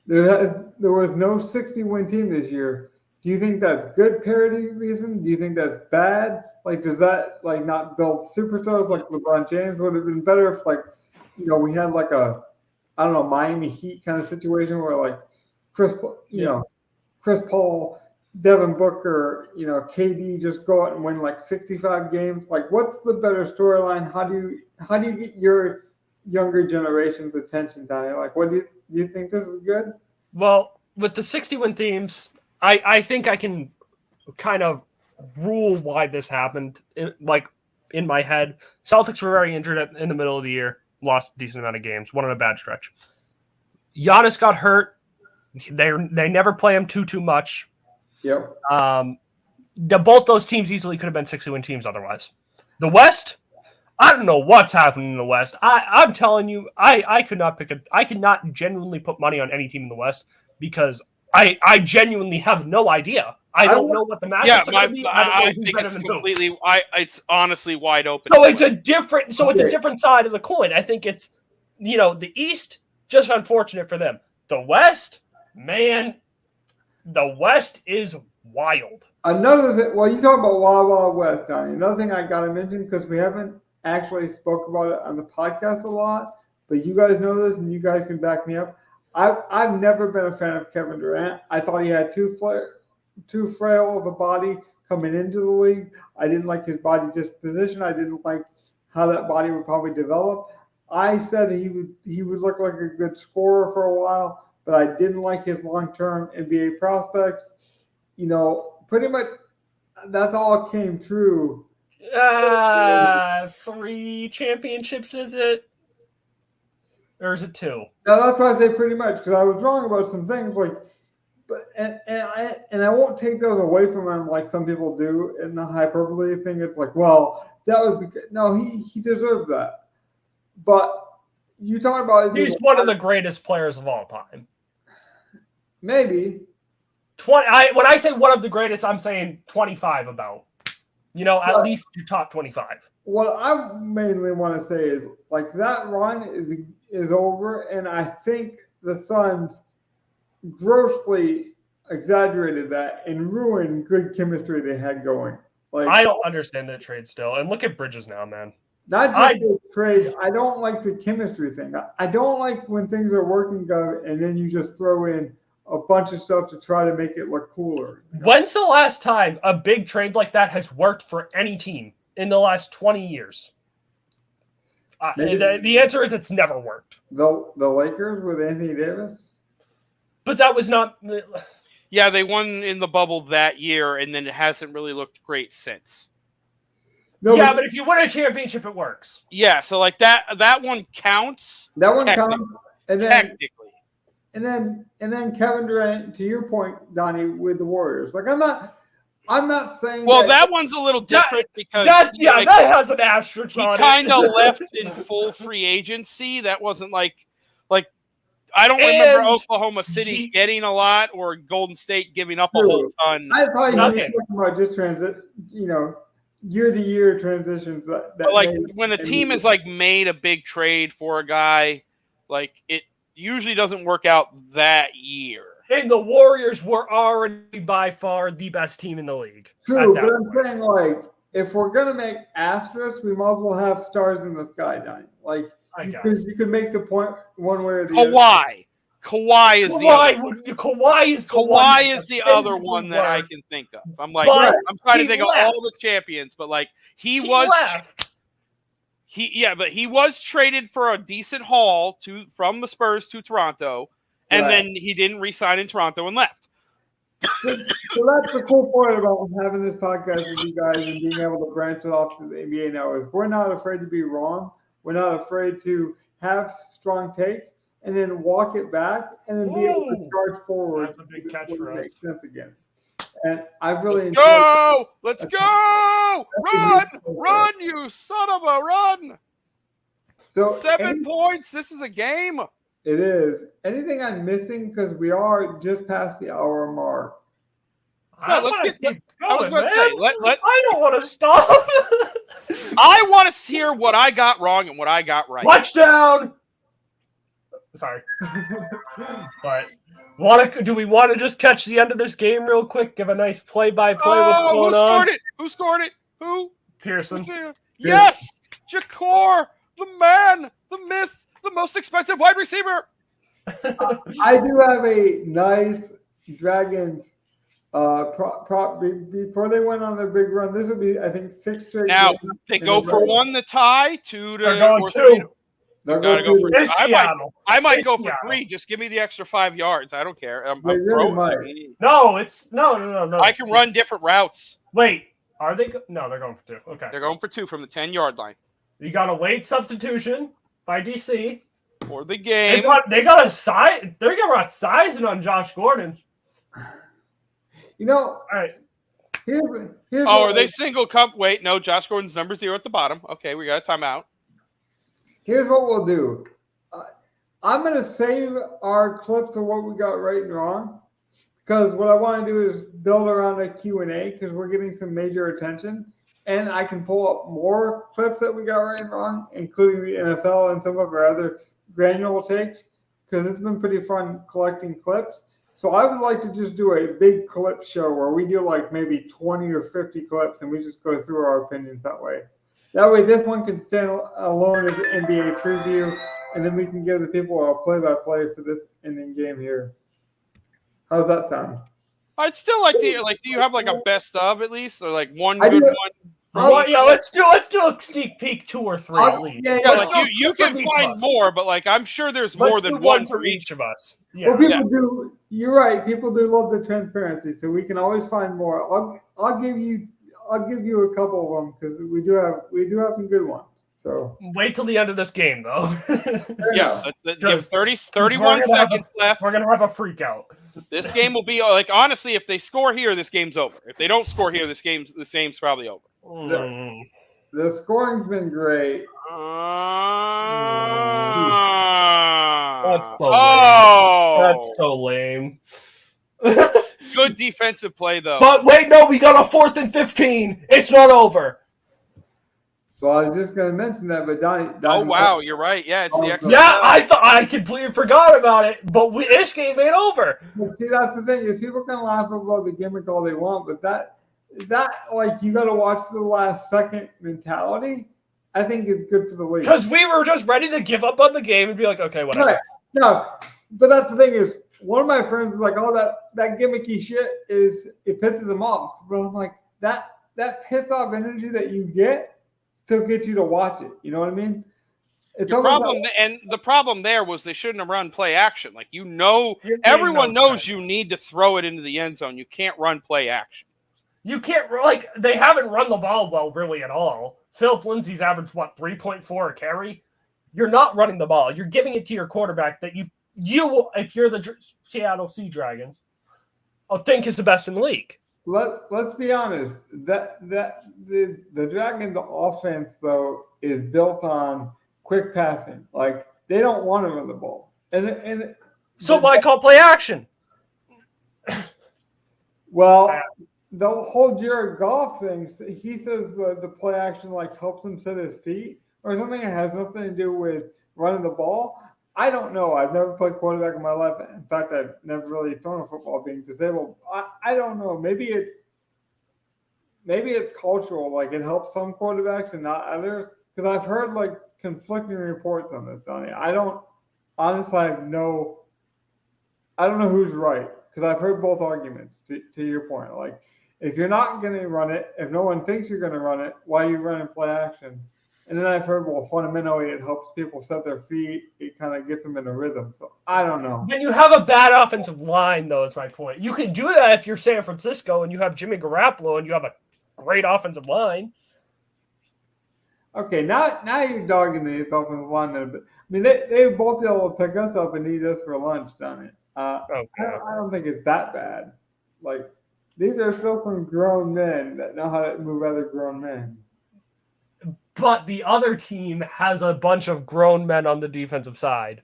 was no 60-win team this year. Do you think that's good parity reason? Do you think that's bad? Like, does that like not build superstars like LeBron James? Would have been better if like, we had like a, I don't know, Miami Heat kind of situation where like Chris Paul, Devin Booker, KD just go out and win like 65 games. Like, what's the better storyline? How do you get your younger generation's attention, Donnie? Like, what do you think this is good? Well, with the 60-win teams, I think I can kind of rule why this happened. In my head, Celtics were very injured in the middle of the year, lost a decent amount of games, won on a bad stretch. Giannis got hurt. They never play him too much. Yep. Both those teams easily could have been 60-win teams otherwise. The West, I don't know what's happening in the West. I'm telling you, I could not genuinely put money on any team in the West because I genuinely have no idea. I don't know what the matchups are going to be. I think it's completely. It's honestly wide open. So it's a different. So it's a different side of the coin. I think it's, the East. Just unfortunate for them. The West, man, the West is wild. Another thing. Well, you talk about Wild Wild West, Donnie. Another thing I got to mention because we haven't actually spoke about it on the podcast a lot, but you guys know this and you guys can back me up. I've never been a fan of Kevin Durant. I thought he had too frail of a body coming into the league. I didn't like his body disposition. I didn't like how that body would probably develop. I said he would look like a good scorer for a while, but I didn't like his long-term NBA prospects. Pretty much that's all came true. 3 championships, is it? Or is it 2? No, that's why I say pretty much, because I was wrong about some things, I won't take those away from him like some people do in the hyperbole thing. It's like, well, that was because he deserved that. But you talk about he's one of the greatest players of all time. Maybe 20. When I say one of the greatest, I'm saying 25 about. At least your top 25. What I mainly want to say is like that run is over, and I think the Suns grossly exaggerated that and ruined good chemistry they had going. Like, I don't understand that trade still, and look at Bridges now, man. Not just the trade. I don't like the chemistry thing. I don't like when things are working good and then you just throw in a bunch of stuff to try to make it look cooler. When's the last time a big trade like that has worked for any team in the last 20 years? The answer is it's never worked. The Lakers with Anthony Davis? But that was not... Yeah, they won in the bubble that year, and then it hasn't really looked great since. No, but if you win a championship, it works. Yeah, so like that one counts. That one counts. And then, technically. And then Kevin Durant, to your point, Donnie, with the Warriors. Like I'm not saying. Well, that one's a little different because that has an asterisk on it. He kind of left in full free agency. That wasn't like I don't remember Oklahoma City getting a lot or Golden State giving up a whole ton. I thought you were talking about just year-to-year transitions. That like when a team is like made a big trade for a guy, like it usually doesn't work out that year. And the Warriors were already by far the best team in the league. True, but I'm saying like if we're gonna make asterisks, we might as well have stars in the sky, Donnie. Like you could make the point one way or the other. Kawhi is the other one that I can think of. I'm like, I'm trying to think of all the champions, but like he was traded for a decent haul from the Spurs to Toronto, and then he didn't re-sign in Toronto and left. So that's the cool part about having this podcast with you guys and being able to branch it off to the NBA now is we're not afraid to be wrong. We're not afraid to have strong takes, and then walk it back, and then be able to Ooh, charge forward. that's a big catch when for it us. makes sense again. And I've really Let's enjoyed go! Let's go! Run! That's a good- Run, you son of a run! So 7 points. This is a game. it is. Anything I'm missing, because we are just past the hour mark. No, let's wanna get- keep I was going, about to say, man. let- I don't want to stop. I want to hear what I got wrong and what I got right. Touchdown. Sorry, but do we want to just catch the end of this game real quick? Give a nice play-by-play. What's Oh, who going on? scored it? Who scored it? Who? Pearson. Who's it? Yes! Jakor, the man, the myth, the most expensive wide receiver. I do have a nice Dragons prop before they went on their big run. This would be, I think, 6 straight. Now, games they in go a for row. 1 to tie, 2 to They're going or 2. 3 to- They'll gotta go for through. It's I might- Seattle. I might It's go for Seattle. 3. Just give me the extra 5 yards. I don't care. I'm They really broke. might. No, it's no. I can run different routes. Wait, are they? No, they're going for 2. Okay. They're going for 2 from the 10-yard line You got a late substitution by DC. for the They game. got a size. They're going sizing on Josh Gordon. You know, All right. here's Oh, what are they single cup? Wait, no. Josh Gordon's number 0 at the bottom. Okay, we got a timeout. Here's what we'll do. I'm going to save our clips of what we got right and wrong, because what I want to do is build around a Q&A, because we're getting some major attention, and I can pull up more clips that we got right and wrong, including the NFL and some of our other granular takes, because it's been pretty fun collecting clips. So I would like to just do a big clip show where we do like maybe 20 or 50 clips, and we just go through our opinions that way. That way, this one can stand alone as an NBA preview, and then we can give the people a play-by-play for this ending game here. How's that sound? I'd still like to like. Do you have like a best of at least, or like one I good do- one? Yeah, let's do a sneak peek 2 or 3 at least. Yeah, Let's like do you two can for each find of us. more, but like I'm sure there's Let's more do than one for for each. each of us. Yeah. Well, people do. You're right. People do love the transparency, so we can always find more. I'll give you a couple of them, because we do have some good ones. So Wait till the end of this game, though. Yeah, you have Because 31 we're gonna have seconds left. We're gonna have a freak out. This game will be like honestly, if they score here, this game's over. If they don't score here, this game's probably over. Mm. the scoring's been great. That's so oh, That's so lame. good defensive play though. But wait, no, we got a 4th and 15. It's not over. So I was just going to mention that, but Donnie Oh wow, you're right. Yeah, it's the Oh, extra. Yeah, I completely forgot about it. But this game ain't over. See, that's the thing, is people can laugh about the gimmick all they want, but that like, you got to watch the last second mentality, I think is good for the league. Because we were just ready to give up on the game and be like, okay, whatever. Right. No, but that's the thing, is one of my friends is like, oh, that gimmicky shit it pisses them off. But I'm like, that piss off energy that you get still gets you to watch it. You know what I mean? It's The almost problem like- and the problem there was they shouldn't have run play action. Like You're everyone getting no knows sense. you need to throw it into the end zone. You can't run play action. You can't, like, they haven't run the ball well, really, at all. Philip Lindsay's averaged, 3.4 a carry? You're not running the ball. You're giving it to your quarterback that you if you're the Seattle Sea Dragons, I think is the best in the league. Let's be honest. The Dragons' offense though is built on quick passing. Like, they don't want to run the ball, and So why call play action? well, the whole Jared Goff thing. He says the play action like helps him set his feet or something. It has nothing to do with running the ball. I don't know. I've never played quarterback in my life. In fact, I've never really thrown a football being disabled. I don't know. Maybe it's cultural. Like, it helps some quarterbacks and not others. Because I've heard like conflicting reports on this, Donnie. I don't know who's right, because I've heard both arguments to your point. Like, if you're not going to run it, if no one thinks you're going to run it, why are you running play action? And then I've heard, well, fundamentally, it helps people set their feet. It kind of gets them in a rhythm. So I don't know. When you have a bad offensive line, though, is my point. You can do that if you're San Francisco and you have Jimmy Garoppolo and you have a great offensive line. Okay, now you're dogging the offensive linemen a bit. I mean, they would both be able to pick us up and eat us for lunch, don't it? Okay. I don't think it's that bad. Like, these are still from grown men that know how to move other grown men. But the other team has a bunch of grown men on the defensive side.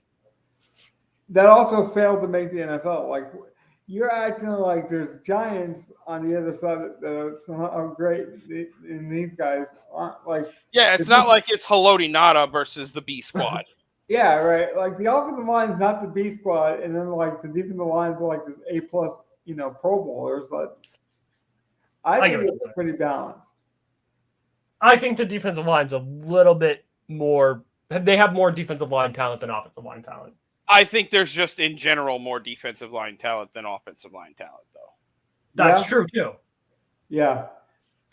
That also failed to make the NFL. Like, you're acting like there's giants on the other side that are somehow great, and these guys aren't like. Yeah, it's not like it's Haloti Nada versus the B squad. Yeah, right. Like the offensive line is not the B squad, and then like the defensive lines are like this A plus, Pro Bowlers. Like, I think it's pretty balanced. I think the defensive line's a little bit more. They have more defensive line talent than offensive line talent. I think there's just in general more defensive line talent than offensive line talent, though. That's true too. Yeah.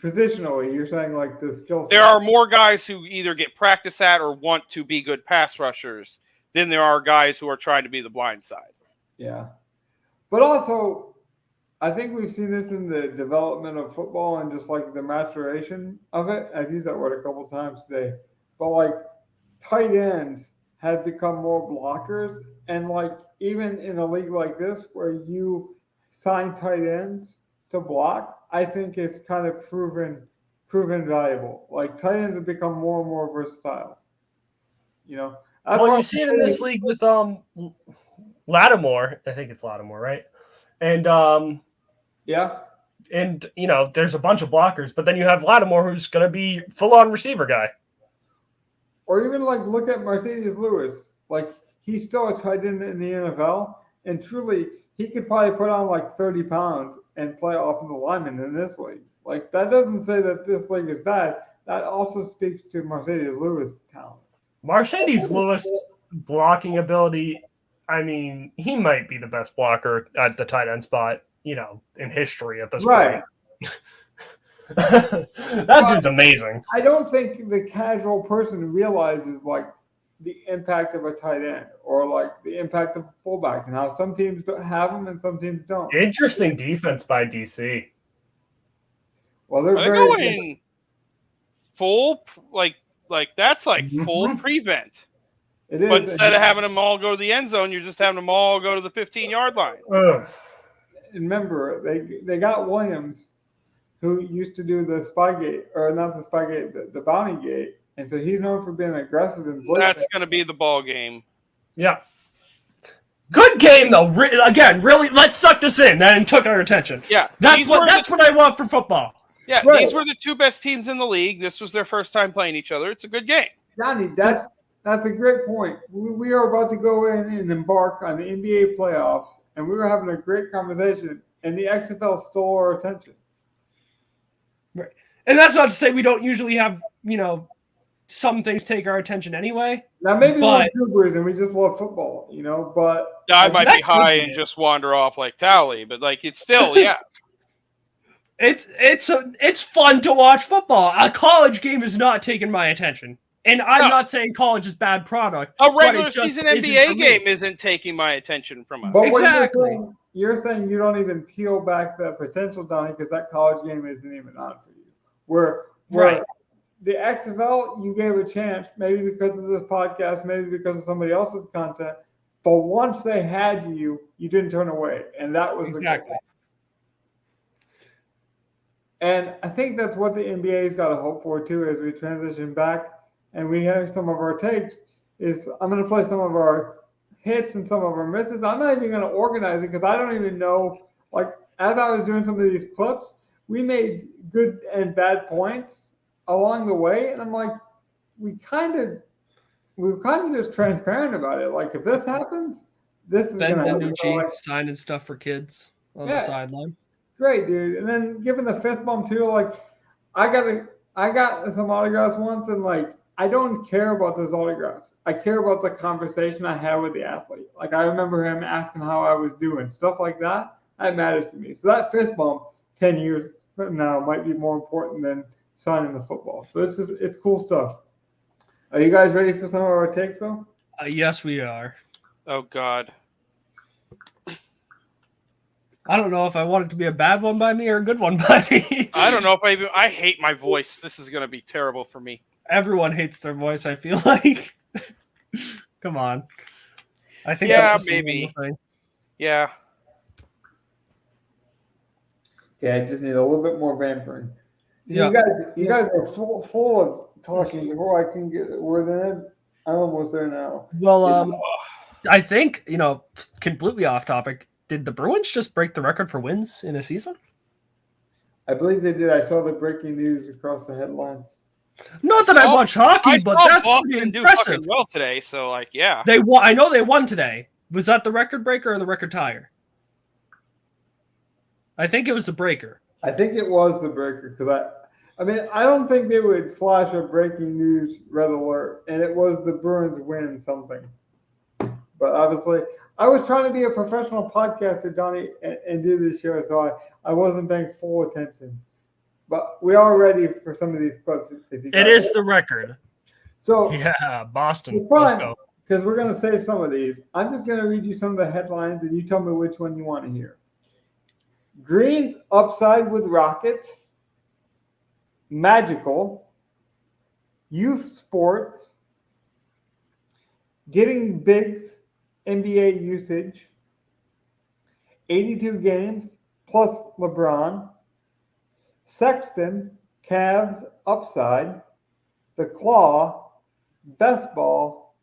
Positionally, you're saying like the skill set. There are more guys who either get practice at or want to be good pass rushers than there are guys who are trying to be the blind side. Yeah. But also, I think we've seen this in the development of football and just like the maturation of it. I've used that word a couple times today. But like tight ends have become more blockers. And like even in a league like this where you sign tight ends to block, I think it's kind of proven valuable. Like tight ends have become more and more versatile. That's Well, you see it in this league with Lattimore. I think it's Lattimore, right? And yeah. And there's a bunch of blockers, but then you have Lattimore who's gonna be full-on receiver guy. Or even like look at Mercedes Lewis. Like he's still a tight end in the NFL, and truly he could probably put on like 30 pounds and play offensive lineman in this league. Like that doesn't say that this league is bad. That also speaks to Mercedes Lewis' talent. Mercedes Lewis blocking ability. I mean, he might be the best blocker at the tight end spot, in history at this point. That dude's amazing. I don't think the casual person realizes like the impact of a tight end or like the impact of a fullback and how some teams don't have them and some teams don't. Interesting defense by DC. Well, they're Are they going full like that's like full prevent. It is. But instead of having them all go to the end zone, you're just having them all go to the 15-yard line. Remember, they got Williams, who used to do the Spygate, or not the Spygate, the Bounty Gate, and so he's known for being aggressive and blitzing. That's going to be the ball game. Yeah. Good game though. Again, really, let's suck this in. That took our attention. Yeah, that's what I want for football. Yeah, right. These were the two best teams in the league. This was their first time playing each other. It's a good game. Johnny, that's a great point. We are about to go in and embark on the NBA playoffs, and we were having a great conversation, and the XFL stole our attention. Right, and that's not to say we don't usually have some things take our attention anyway. Now maybe we're Cougars and we just love football, but I might be high and just wander off like Tally, but like it's still It's fun to watch football. A college game is not taking my attention. And I'm not saying college is bad product. A regular season NBA game isn't taking my attention from us. But exactly. You're saying you don't even peel back the potential, Donnie, because that college game isn't even on for you. Where the XFL, you gave a chance, maybe because of this podcast, maybe because of somebody else's content. But once they had you, you didn't turn away. And that was exactly. The goal. And I think that's what the NBA's got to hope for, too, as we transition back. And we have some of our takes. I'm going to play some of our hits and some of our misses. I'm not even going to organize it because I don't even know. Like, as I was doing some of these clips, we made good and bad points along the way. And I'm like, we're kind of just transparent about it. Like, if this happens, this is going to happen. Like, signing stuff for kids on the sideline. Great, dude. And then giving the fist bump, too. Like, I got some autographs once, and like, I don't care about those autographs. I care about the conversation I had with the athlete. Like, I remember him asking how I was doing. Stuff like that, that matters to me. So that fist bump 10 years from now might be more important than signing the football. So it's cool stuff. Are you guys ready for some of our takes, though? Yes, we are. Oh, God. I don't know if I want it to be a bad one by me or a good one by me. I don't know if I hate my voice. This is going to be terrible for me. Everyone hates their voice, I feel like. Come on. I think Yeah, that's just a maybe. normal thing. Yeah. Okay, I just need a little bit more vampering. See, Yeah. you guys are full of talking before I can get a word in. I'm almost there now. Well, I think, completely off topic. Did the Bruins just break the record for wins in a season? I believe they did. I saw the breaking news across the headlines. Not that I saw- watch hockey, I but saw that's Boston pretty do impressive. fucking well today, so like, yeah. They won. I know they won today. Was that the record breaker or the record tire? I think it was the breaker. I think it was the breaker because I mean, I don't think they would flash a breaking news red alert, and it was the Bruins win something. But obviously, I was trying to be a professional podcaster, Donnie, and do this show, so I wasn't paying full attention. But we are ready for some of these clips. It is the record. So Yeah, Boston. for Let's fun, go. because we're going to say some of these. I'm just going to read you some of the headlines, and you tell me which one you want to hear. Green's upside with Rockets, magical, youth sports, getting bigs, NBA usage, 82 games plus LeBron, Sexton, Cavs upside, the Claw, best ball,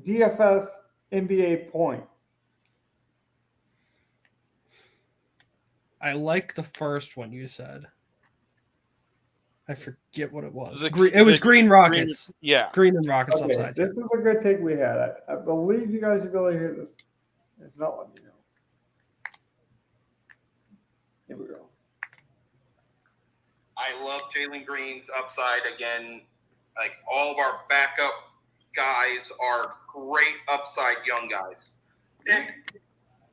DFS NBA points. I like the first one you said. I forget what it was. Was it- It was Green Rockets. Yeah. Green and Rockets Okay, upside. this is a good take we had. I believe you guys should be able to hear this. If not, let me know. Here we go. I love Jalen Green's upside again. Like all of our backup guys are great upside young guys. And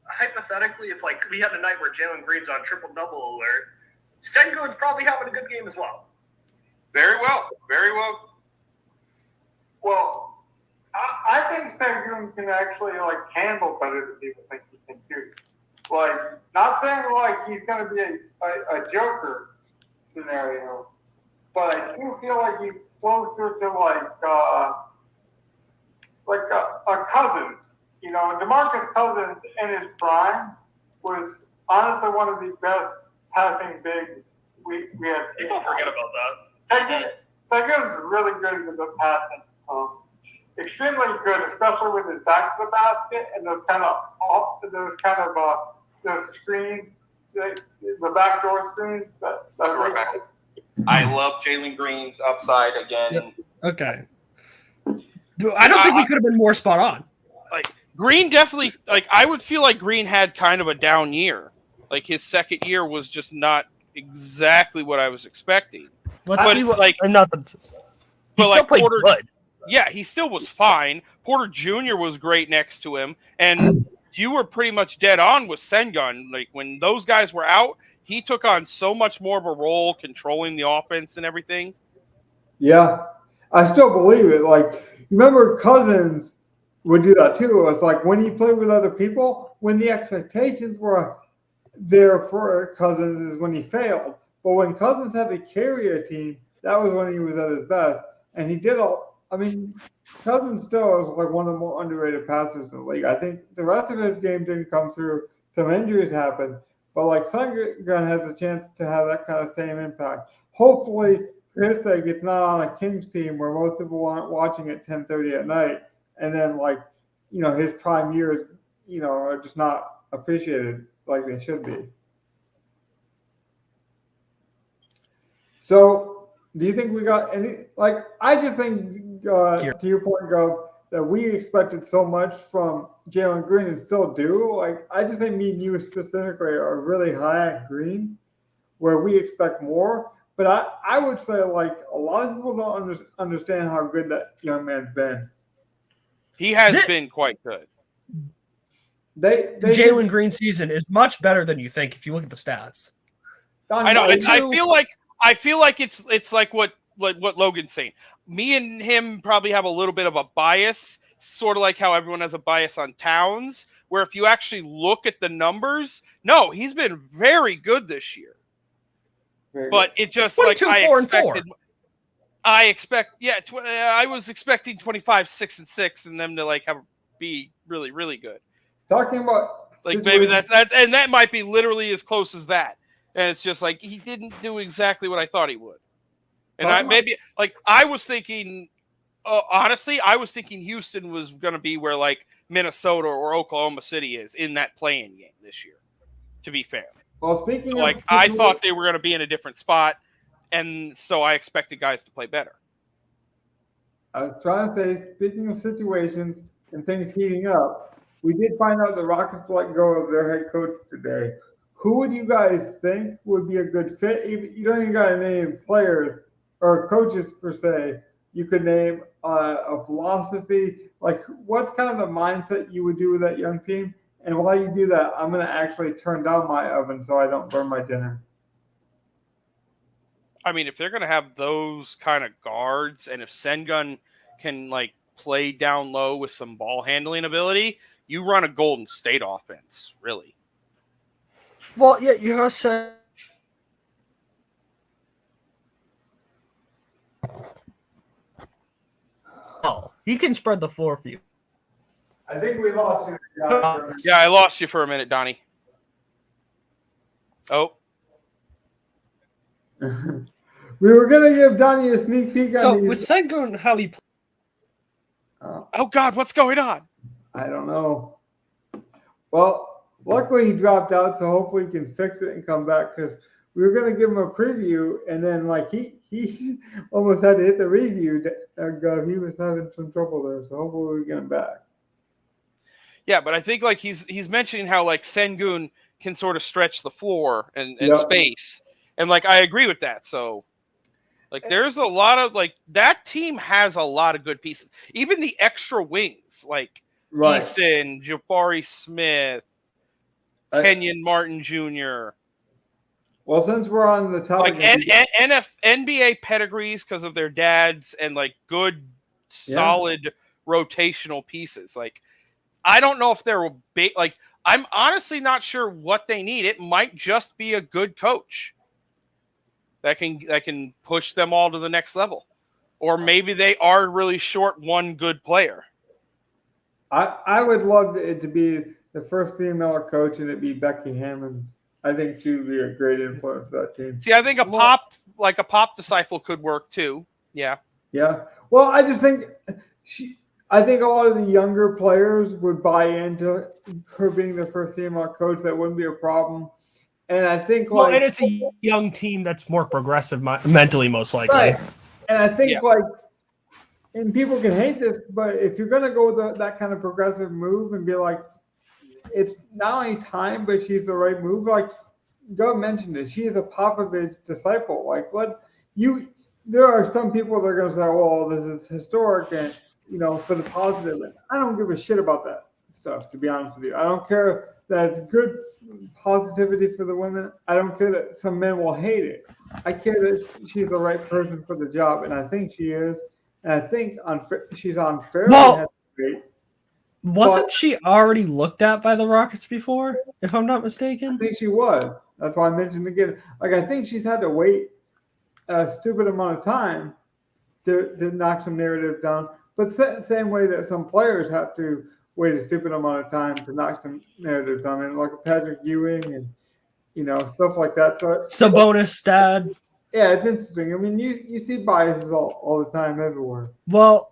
hypothetically, if like we had a night where Jalen Green's on triple double alert, Sengun's probably having a good game as well. Very well. Very well. Well, I think Sengun can actually handle better than people think he can do. Not saying he's going to be a Joker scenario, but I do feel like he's closer to a Cousins. DeMarcus Cousins in his prime was honestly one of the best passing bigs we have seen. People forget about that. Sengun's really good with the passing. Extremely good, especially with his back to the basket and those screens, the backdoor screens. I love Jalen Green's upside again. Yep. Okay. I don't think we could have been more spot on. Green definitely, I would feel like Green had kind of a down year. His second year was just not exactly what I was expecting. Let's But, see what. like- not the. He But, still like, played Porter- good. Yeah, he still was fine. Porter Jr. was great next to him. And you were pretty much dead on with Sengun. When those guys were out, he took on so much more of a role controlling the offense and everything. Yeah, I still believe it. Remember Cousins would do that too. It's when he played with other people, when the expectations were there for Cousins is when he failed. But when Cousins had to carry a team, that was when he was at his best. And he did Cousins still is one of the more underrated passers in the league. I think the rest of his game didn't come through. Some injuries happened. But Sengun has a chance to have that kind of same impact. Hopefully, for his sake, it's not on a Kings team where most people aren't watching at 10:30 at night. And then, his prime years, are just not appreciated like they should be. So, do you think we got any? I just think, to your point, Gov, that we expected so much from Jalen Green and still do. I just think me and you specifically are really high at Green, where we expect more. But I would say, a lot of people don't understand how good that young man's been. He has been quite good. Jalen Green season is much better than you think if you look at the stats. I know. I feel like it's like what Logan's saying. Me and him probably have a little bit of a bias, sort of like how everyone has a bias on Towns, where if you actually look at the numbers, no, he's been very good this year. But it just 22, I 4 and expected. I was expecting 25, 6-6, and them to like be really, really good. Talking about Like maybe situations- that, and that might be literally as close as that. And it's just like he didn't do exactly what I thought he would. And I was thinking, honestly, I was thinking Houston was going to be where like Minnesota or Oklahoma City is in that play-in game this year. To be fair, Well, speaking so, of like I thought they were going to be in a different spot, and so I expected guys to play better. I was trying to say, speaking of situations and things heating up, we did find out the Rockets let go of their head coach today. Who would you guys think would be a good fit? You don't even got to name players or coaches per se. You could name a philosophy. Like, what's kind of the mindset you would do with that young team? And while you do that, I'm going to actually turn down my oven so I don't burn my dinner. I mean, if they're going to have those kind of guards, and if Sengun can like play down low with some ball handling ability, you run a Golden State offense, really. Well, yeah, you have said. Oh, he can spread the floor for you. I think we lost you. Yeah, I lost you for a minute, Donnie. Oh, We were going to give Donnie a sneak peek So on with these. Sengun, how he oh God, what's going on? I don't know. Well, luckily he dropped out, so hopefully he can fix it and come back because we were going to give him a preview, and then like he almost had to hit the review. He was having some trouble there, so hopefully we get him back. Yeah, but I think like he's mentioning how like Sengun can sort of stretch the floor and Yep. space, and like I agree with that. So like there's a lot of like that team has a lot of good pieces. Even the extra wings like Right. Eason, Jabari Smith, Kenyon Martin Jr. Well, since we're on the topic, Like NBA pedigrees because of their dads and like good, solid rotational pieces. Like I don't know if they're big. Like I'm honestly not sure what they need. It might just be a good coach that can push them all to the next level, or maybe they are really short one good player. I would love it to be the first female coach, and it be Becky Hammond. I think she would be a great influence for that team. See, I think a pop disciple could work too. Yeah. Yeah. Well, I just think I think a lot of the younger players would buy into her being the first female coach. That wouldn't be a problem. And I think well, like, and it's a young team that's more progressive mentally, most likely. right. And I think Yeah. like, and people can hate this, but if you're gonna go with that kind of progressive move and be like, it's not only time, but she's the right move. Like, Gov mentioned it. She is a Popovich disciple. Like, there are some people that are going to say, well, this is historic and, for the positive. And I don't give a shit about that stuff, to be honest with you. I don't care that it's good positivity for the women. I don't care that some men will hate it. I care that she's the right person for the job, and I think she is. And I think she's unfairly heavyweight. Wasn't she already looked at by the Rockets before, if I'm not mistaken? I think she was. That's why I mentioned again. Like, I think she's had to wait a stupid amount of time to knock some narrative down. But same way that some players have to wait a stupid amount of time to knock some narratives down. I mean, like Patrick Ewing and, stuff like that. So Sabonis dad. Yeah, it's interesting. I mean, you see biases all the time everywhere. Well,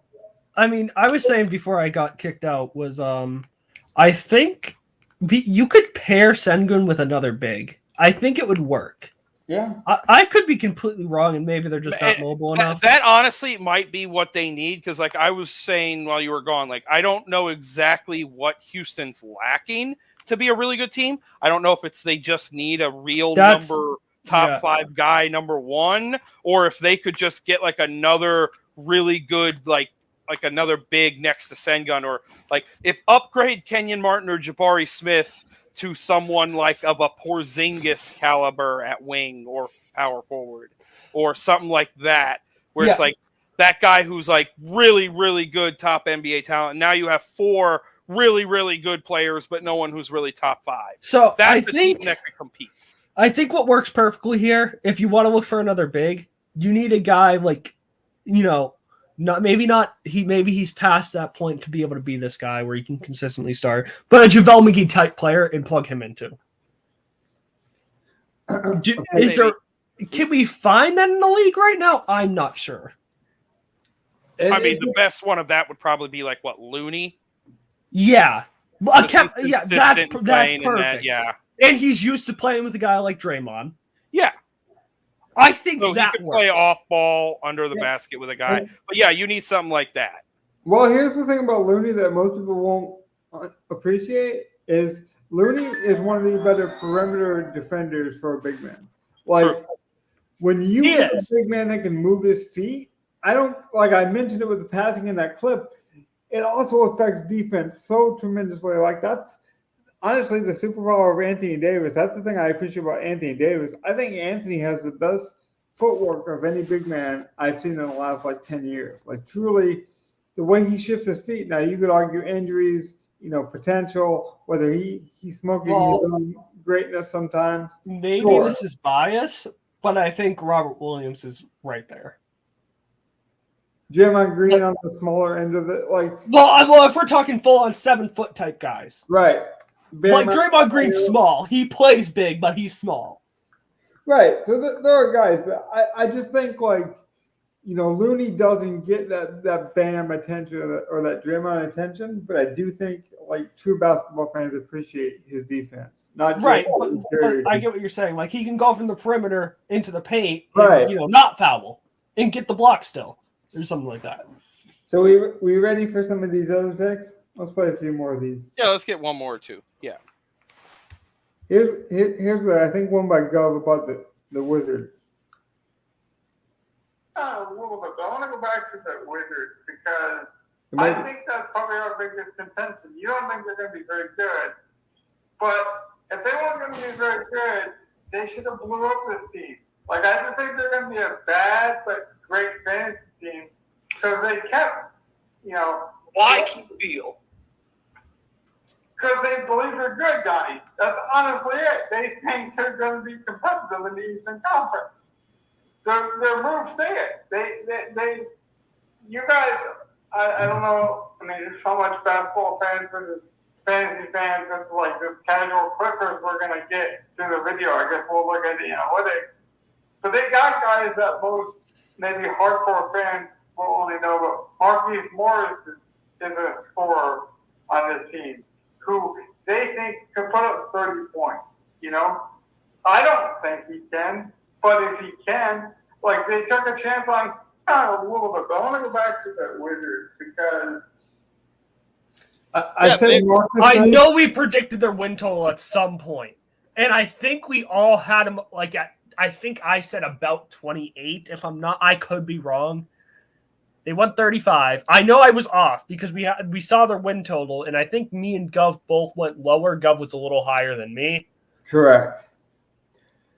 I mean, I was saying before I got kicked out was I think you could pair Sengun with another big. I think it would work. Yeah. I could be completely wrong, and maybe they're just not mobile enough. That honestly might be what they need, because like I was saying while you were gone, like I don't know exactly what Houston's lacking to be a really good team. I don't know if it's they just need a real top 5 guy, number 1, or if they could just get like another really good like another big next to Sengun, or like if upgrade Kenyon Martin or Jabari Smith to someone like of a Porzingis caliber at wing or power forward or something like that, where it's like that guy who's like really, really good top NBA talent. Now you have 4 really, really good players, but no one who's really top 5. So that's the team that can compete. I think what works perfectly here, if you want to look for another big, you need a guy like maybe he's past that point to be able to be this guy where he can consistently start, but a JaVale McGee type player and plug him into. Can we find that in the league right now? I'm not sure. I mean, the best one of that would probably be like Looney. Yeah. That's perfect. Yeah. And he's used to playing with a guy like Draymond. Yeah. I think so that he can works. play off ball under the basket with a guy. But yeah, you need something like that. Well, here's the thing about Looney that most people won't appreciate is Looney is one of the better perimeter defenders for a big man. When you get a big man that can move his feet, I mentioned it with the passing in that clip, it also affects defense so tremendously. That's honestly the superpower of Anthony Davis. That's the thing I appreciate about Anthony Davis. I think Anthony has the best footwork of any big man I've seen in the last 10 years. Truly, the way he shifts his feet. Now you could argue injuries, potential, whether he's smoking his own greatness sometimes. Maybe this is bias, but I think Robert Williams is right there. Draymond Green on the smaller end of it, Well, if we're talking full-on 7-foot type guys, right? Draymond Green's small. He plays big, but he's small. Right. So there are guys, but I just think Looney doesn't get that Bam attention or that Draymond attention, but I do think true basketball fans appreciate his defense. Not just right, but I get what you're saying. He can go from the perimeter into the paint, right? And, not foul and get the block still, or something like that. So we ready for some of these other picks? Let's play a few more of these. Yeah, let's get one more or two. Yeah. Here's what I think one by Gov about the Wizards. A little bit, but I want to go back to the Wizards because I think that's probably our biggest contention. You don't think they're going to be very good, but if they weren't going to be very good, they should have blew up this team. I just think they're going to be a bad but great fantasy team because they kept, Why keep Beal? Because they believe they're good, Donnie. That's honestly it. They think they're going to be competitive in the Eastern Conference. Their moves say it. They you guys, I don't know, how much basketball fans versus fantasy fans, this casual clickers we're going to get to the video. I guess we'll look at the analytics. But they got guys that most maybe hardcore fans will only know, but Marquise Morris is a scorer on this team who they think could put up 30 points, I don't think he can, but if he can, they took a chance on a little bit, but I want to go back to the Wizards because I know we predicted their win total at some point, and I think we all had them I think I said about 28. If I'm not, I could be wrong. They won 35. I know I was off because we saw their win total, and I think me and Gov both went lower. Gov was a little higher than me. Correct.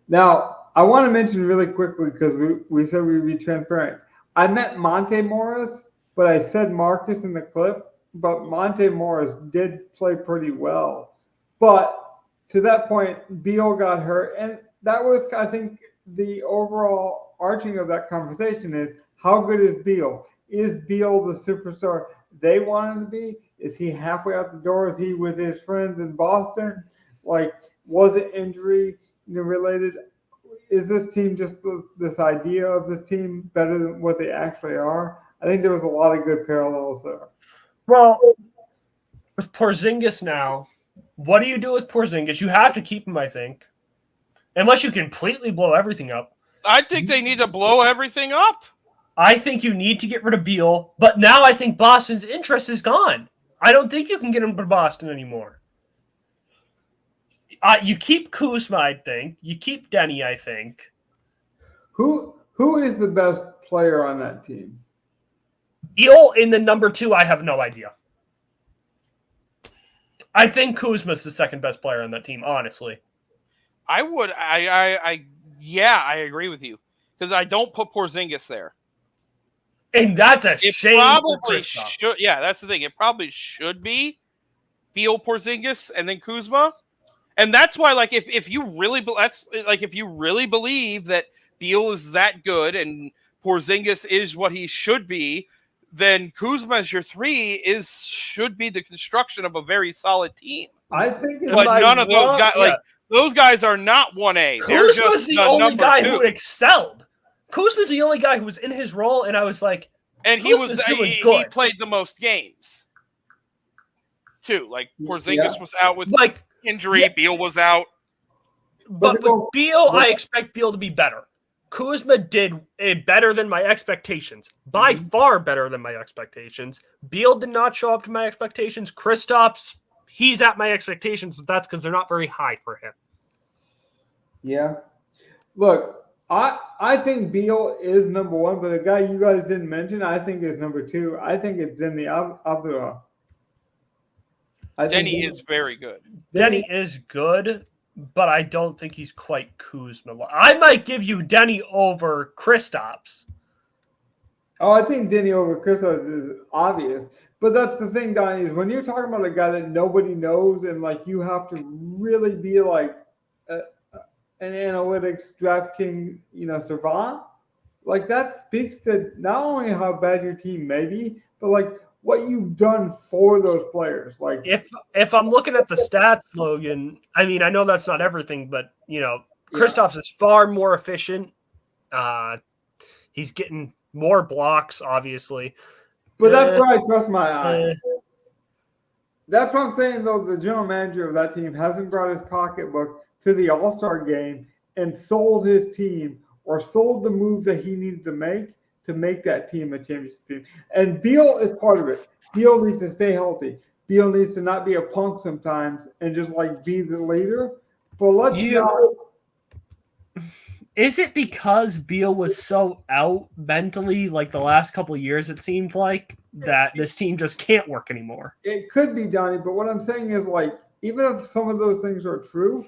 Now, I want to mention really quickly because we said we'd be transparent. I meant Monte Morris, but I said Marcus in the clip. But Monte Morris did play pretty well. But to that point, Beal got hurt, and that was, I think, the overall arching of that conversation is how good is Beal? Is Beal the superstar they want him to be? Is he halfway out the door? Is he with his friends in Boston? Was it injury related? Is this team just this idea of this team better than what they actually are? I think there was a lot of good parallels there. Well, with Porzingis now, what do you do with Porzingis? You have to keep him, I think. Unless you completely blow everything up. I think they need to blow everything up. I think you need to get rid of Beal, but now I think Boston's interest is gone. I don't think you can get him to Boston anymore. You keep Kuzma, I think. You keep Denny, I think. Who is the best player on that team? Beal in the number 2, I have no idea. I think Kuzma's the second best player on that team, honestly. I agree with you because I don't put Porzingis there. And that's a shame. Probably should. Yeah, that's the thing. It probably should be Beal, Porzingis, and then Kuzma. And that's why, if you really believe that Beal is that good and Porzingis is what he should be, then Kuzma as your 3 should be the construction of a very solid team. I think it's, But Am I none of those wrong? guys, Yeah. like those guys, are not 1A. They're Kuzma's just the only number guy 2. who excelled. Kuzma's the only guy who was in his role, and I was like, And Kuzma's doing he good. played the most games too. Like Porzingis Yeah. was out with like, injury, yeah. Beal was out. but But- with Beal, but- I expect Beal to be better. Kuzma did better than my expectations, by far better than my expectations. Beal did not show up to my expectations. Kristaps, he's at my expectations, but that's because they're not very high for him. yeah. Look, I think Beal is number 1, but the guy you guys didn't mention, I think is number 2. I think it's Denny Avdija. Denny is very good. Denny is good, but I don't think he's quite Kuzma. I might give you Denny over Kristaps. Oh, I think Denny over Kristaps is obvious. But that's the thing, Donnie, is when you're talking about a guy that nobody knows and like you have to really be like an analytics DraftKings, savant, like that speaks to not only how bad your team may be, but like what you've done for those players. Like If I'm looking at the stats, Logan, I mean, I know that's not everything, but Kristaps is far more efficient. He's getting more blocks, obviously. but that's where I trust my eyes. Uh, That's what I'm saying, though. The general manager of that team hasn't brought his pocketbook to the All-Star game and sold his team or sold the move that he needed to make that team a championship team. And Beal is part of it. Beal needs to stay healthy. Beal needs to not be a punk sometimes and just like be the leader. But let's not. Is it because Beal was so out mentally, like the last couple of years, it seemed like, that this team just can't work anymore? It could be, Donnie, but what I'm saying is like, even if some of those things are true,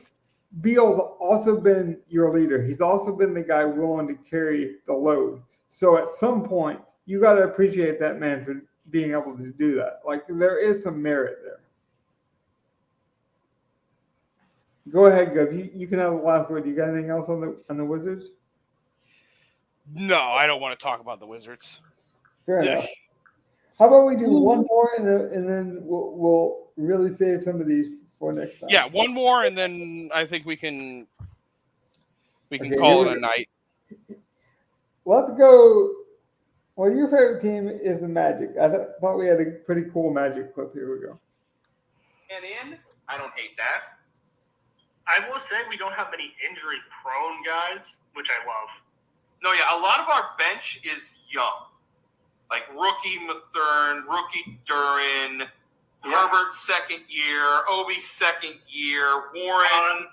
Beal's also been your leader. He's also been the guy willing to carry the load. So at some point, you got to appreciate that man for being able to do that. Like there is some merit there. Go ahead, Gov. You can have the last word. You got anything else on the Wizards? No, I don't want to talk about the Wizards. Fair enough. How about we do one more and then we'll really save some of these for next time. Yeah, one more, and then I think we can Okay, call here it we a night. Let's go. Well, your favorite team is the Magic. I thought we had a pretty cool Magic clip. Here we go. And I don't hate that. I will say we don't have many injury-prone guys, which I love. No, yeah, a lot of our bench is young. Like rookie Mathern, rookie Duran, Herbert's second year, Obi's second year, Warren.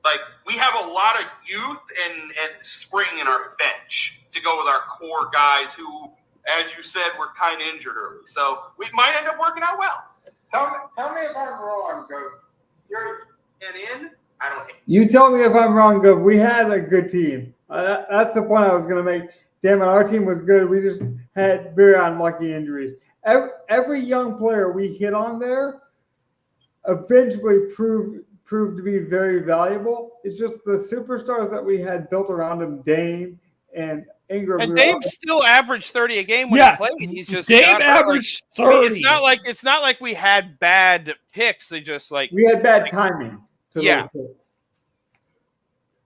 Like, we have a lot of youth and spring in our bench to go with our core guys who, as you said, were kind of injured early. So we might end up working out well. Tell me if I'm wrong, Coach. I don't hate. You tell me if I'm wrong, Gov. We had a good team. That's the point I was going to make. Damn it, our team was good. We just had very unlucky injuries. Every young player we hit on there eventually proved to be very valuable. It's just the superstars that we had built around him, Dame and Ingram. And Dame still averaged 30 a game when Yeah, he played. He's just Dame got- averaged I mean, 30. it's not like we had bad picks. They just like we had bad timing. To Yeah.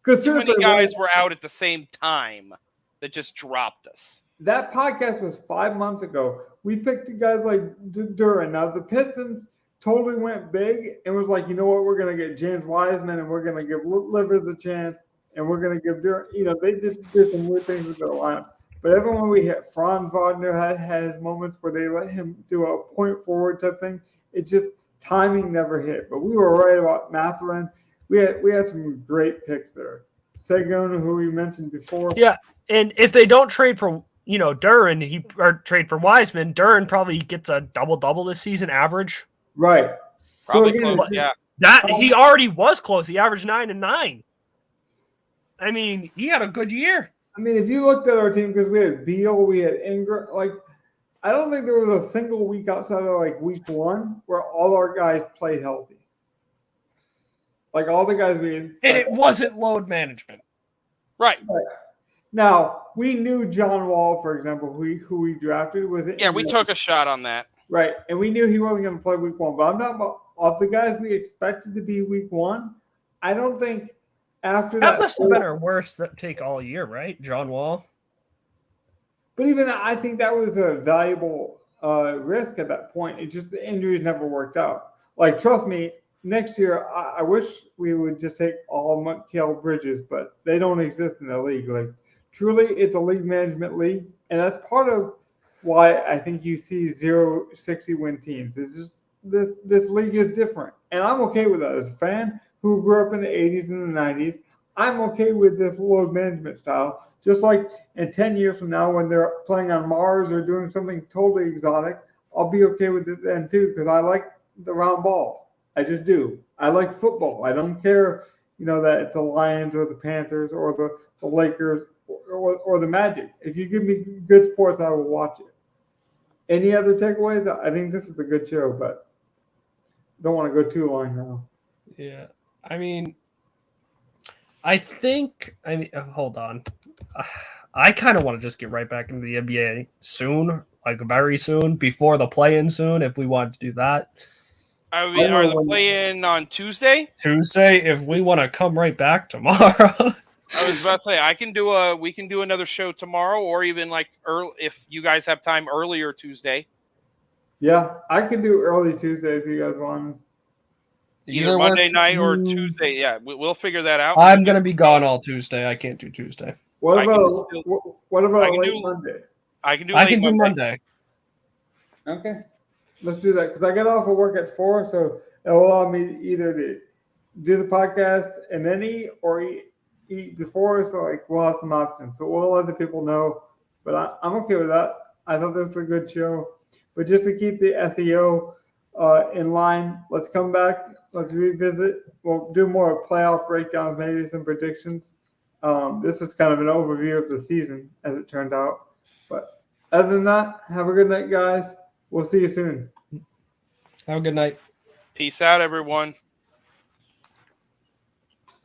Because too many seriously, guys were out at the same time that just dropped us. that podcast was 5 months ago. We picked guys like Duran. Now the Pistons totally went big and was like, you know what, we're going to get James Wiseman and we're going to give Livers a chance and we're going to give Duran. They did some weird things with their lineup. But everyone we hit, Franz Wagner had moments where they let him do a point forward type thing. It just timing never hit. But we were right about Mathurin. We had some great picks there. Segun, who we mentioned before. Yeah, and if they don't trade for Duran, or trade for Wiseman, Duran probably gets a double-double this season average. Right. Probably again, close, yeah. That he already was close. He averaged 9 and 9. I mean, he had a good year. I mean, if you looked at our team, because we had Beal, we had Ingram, like, I don't think there was a single week outside of like week 1 where all our guys played healthy. Like all the guys we And it wasn't load management. Right. Now we knew John Wall, for example, who we drafted was Yeah, we took a shot on that. right, and we knew he wasn't going to play week 1. But I'm not about of the guys we expected to be week 1. I don't think after That that must have been our worst take all year, right? John Wall. But even I think that was a valuable risk at that point. It just the injuries never worked out. Like, trust me, next year I wish we would just take all Mikal Bridges, but they don't exist in the league. Like, truly, it's a league management league, and that's part of why I think you see 0-60 win teams. It's just this league is different, and I'm okay with that as a fan who grew up in the 80s and the 90s. I'm okay with this load management style. Just like in 10 years from now, when they're playing on Mars or doing something totally exotic, I'll be okay with it then too, because I like the round ball. I just do. I like football. I don't care, that it's the Lions or the Panthers or the Lakers or the Magic. If you give me good sports, I will watch it. Any other takeaways? I think this is a good show, but don't want to go too long now. Yeah. I mean, hold on. I kind of want to just get right back into the NBA soon, like very soon, before the play-in soon, if we want to do that. Are the play-in on Tuesday? Tuesday, if we want to come right back tomorrow. I was about to say we can do another show tomorrow, or even like early if you guys have time earlier Tuesday. Yeah, I can do early Tuesday if you guys want. Either Monday night or Tuesday. Yeah, we'll figure that out. I'm gonna be gone all Tuesday. I can't do Tuesday. What about late Monday? I can do. I can do Monday. Okay, let's do that because I get off of work at 4, so it'll allow me either to do the podcast and then eat or eat before. So we'll have some options. So we'll let the people know. But I'm okay with that. I thought this was a good show. But just to keep the SEO in line, let's come back. Let's revisit. We'll do more playoff breakdowns, maybe some predictions. This is kind of an overview of the season as it turned out. But other than that, have a good night, guys. We'll see you soon. Have a good night. Peace out, everyone.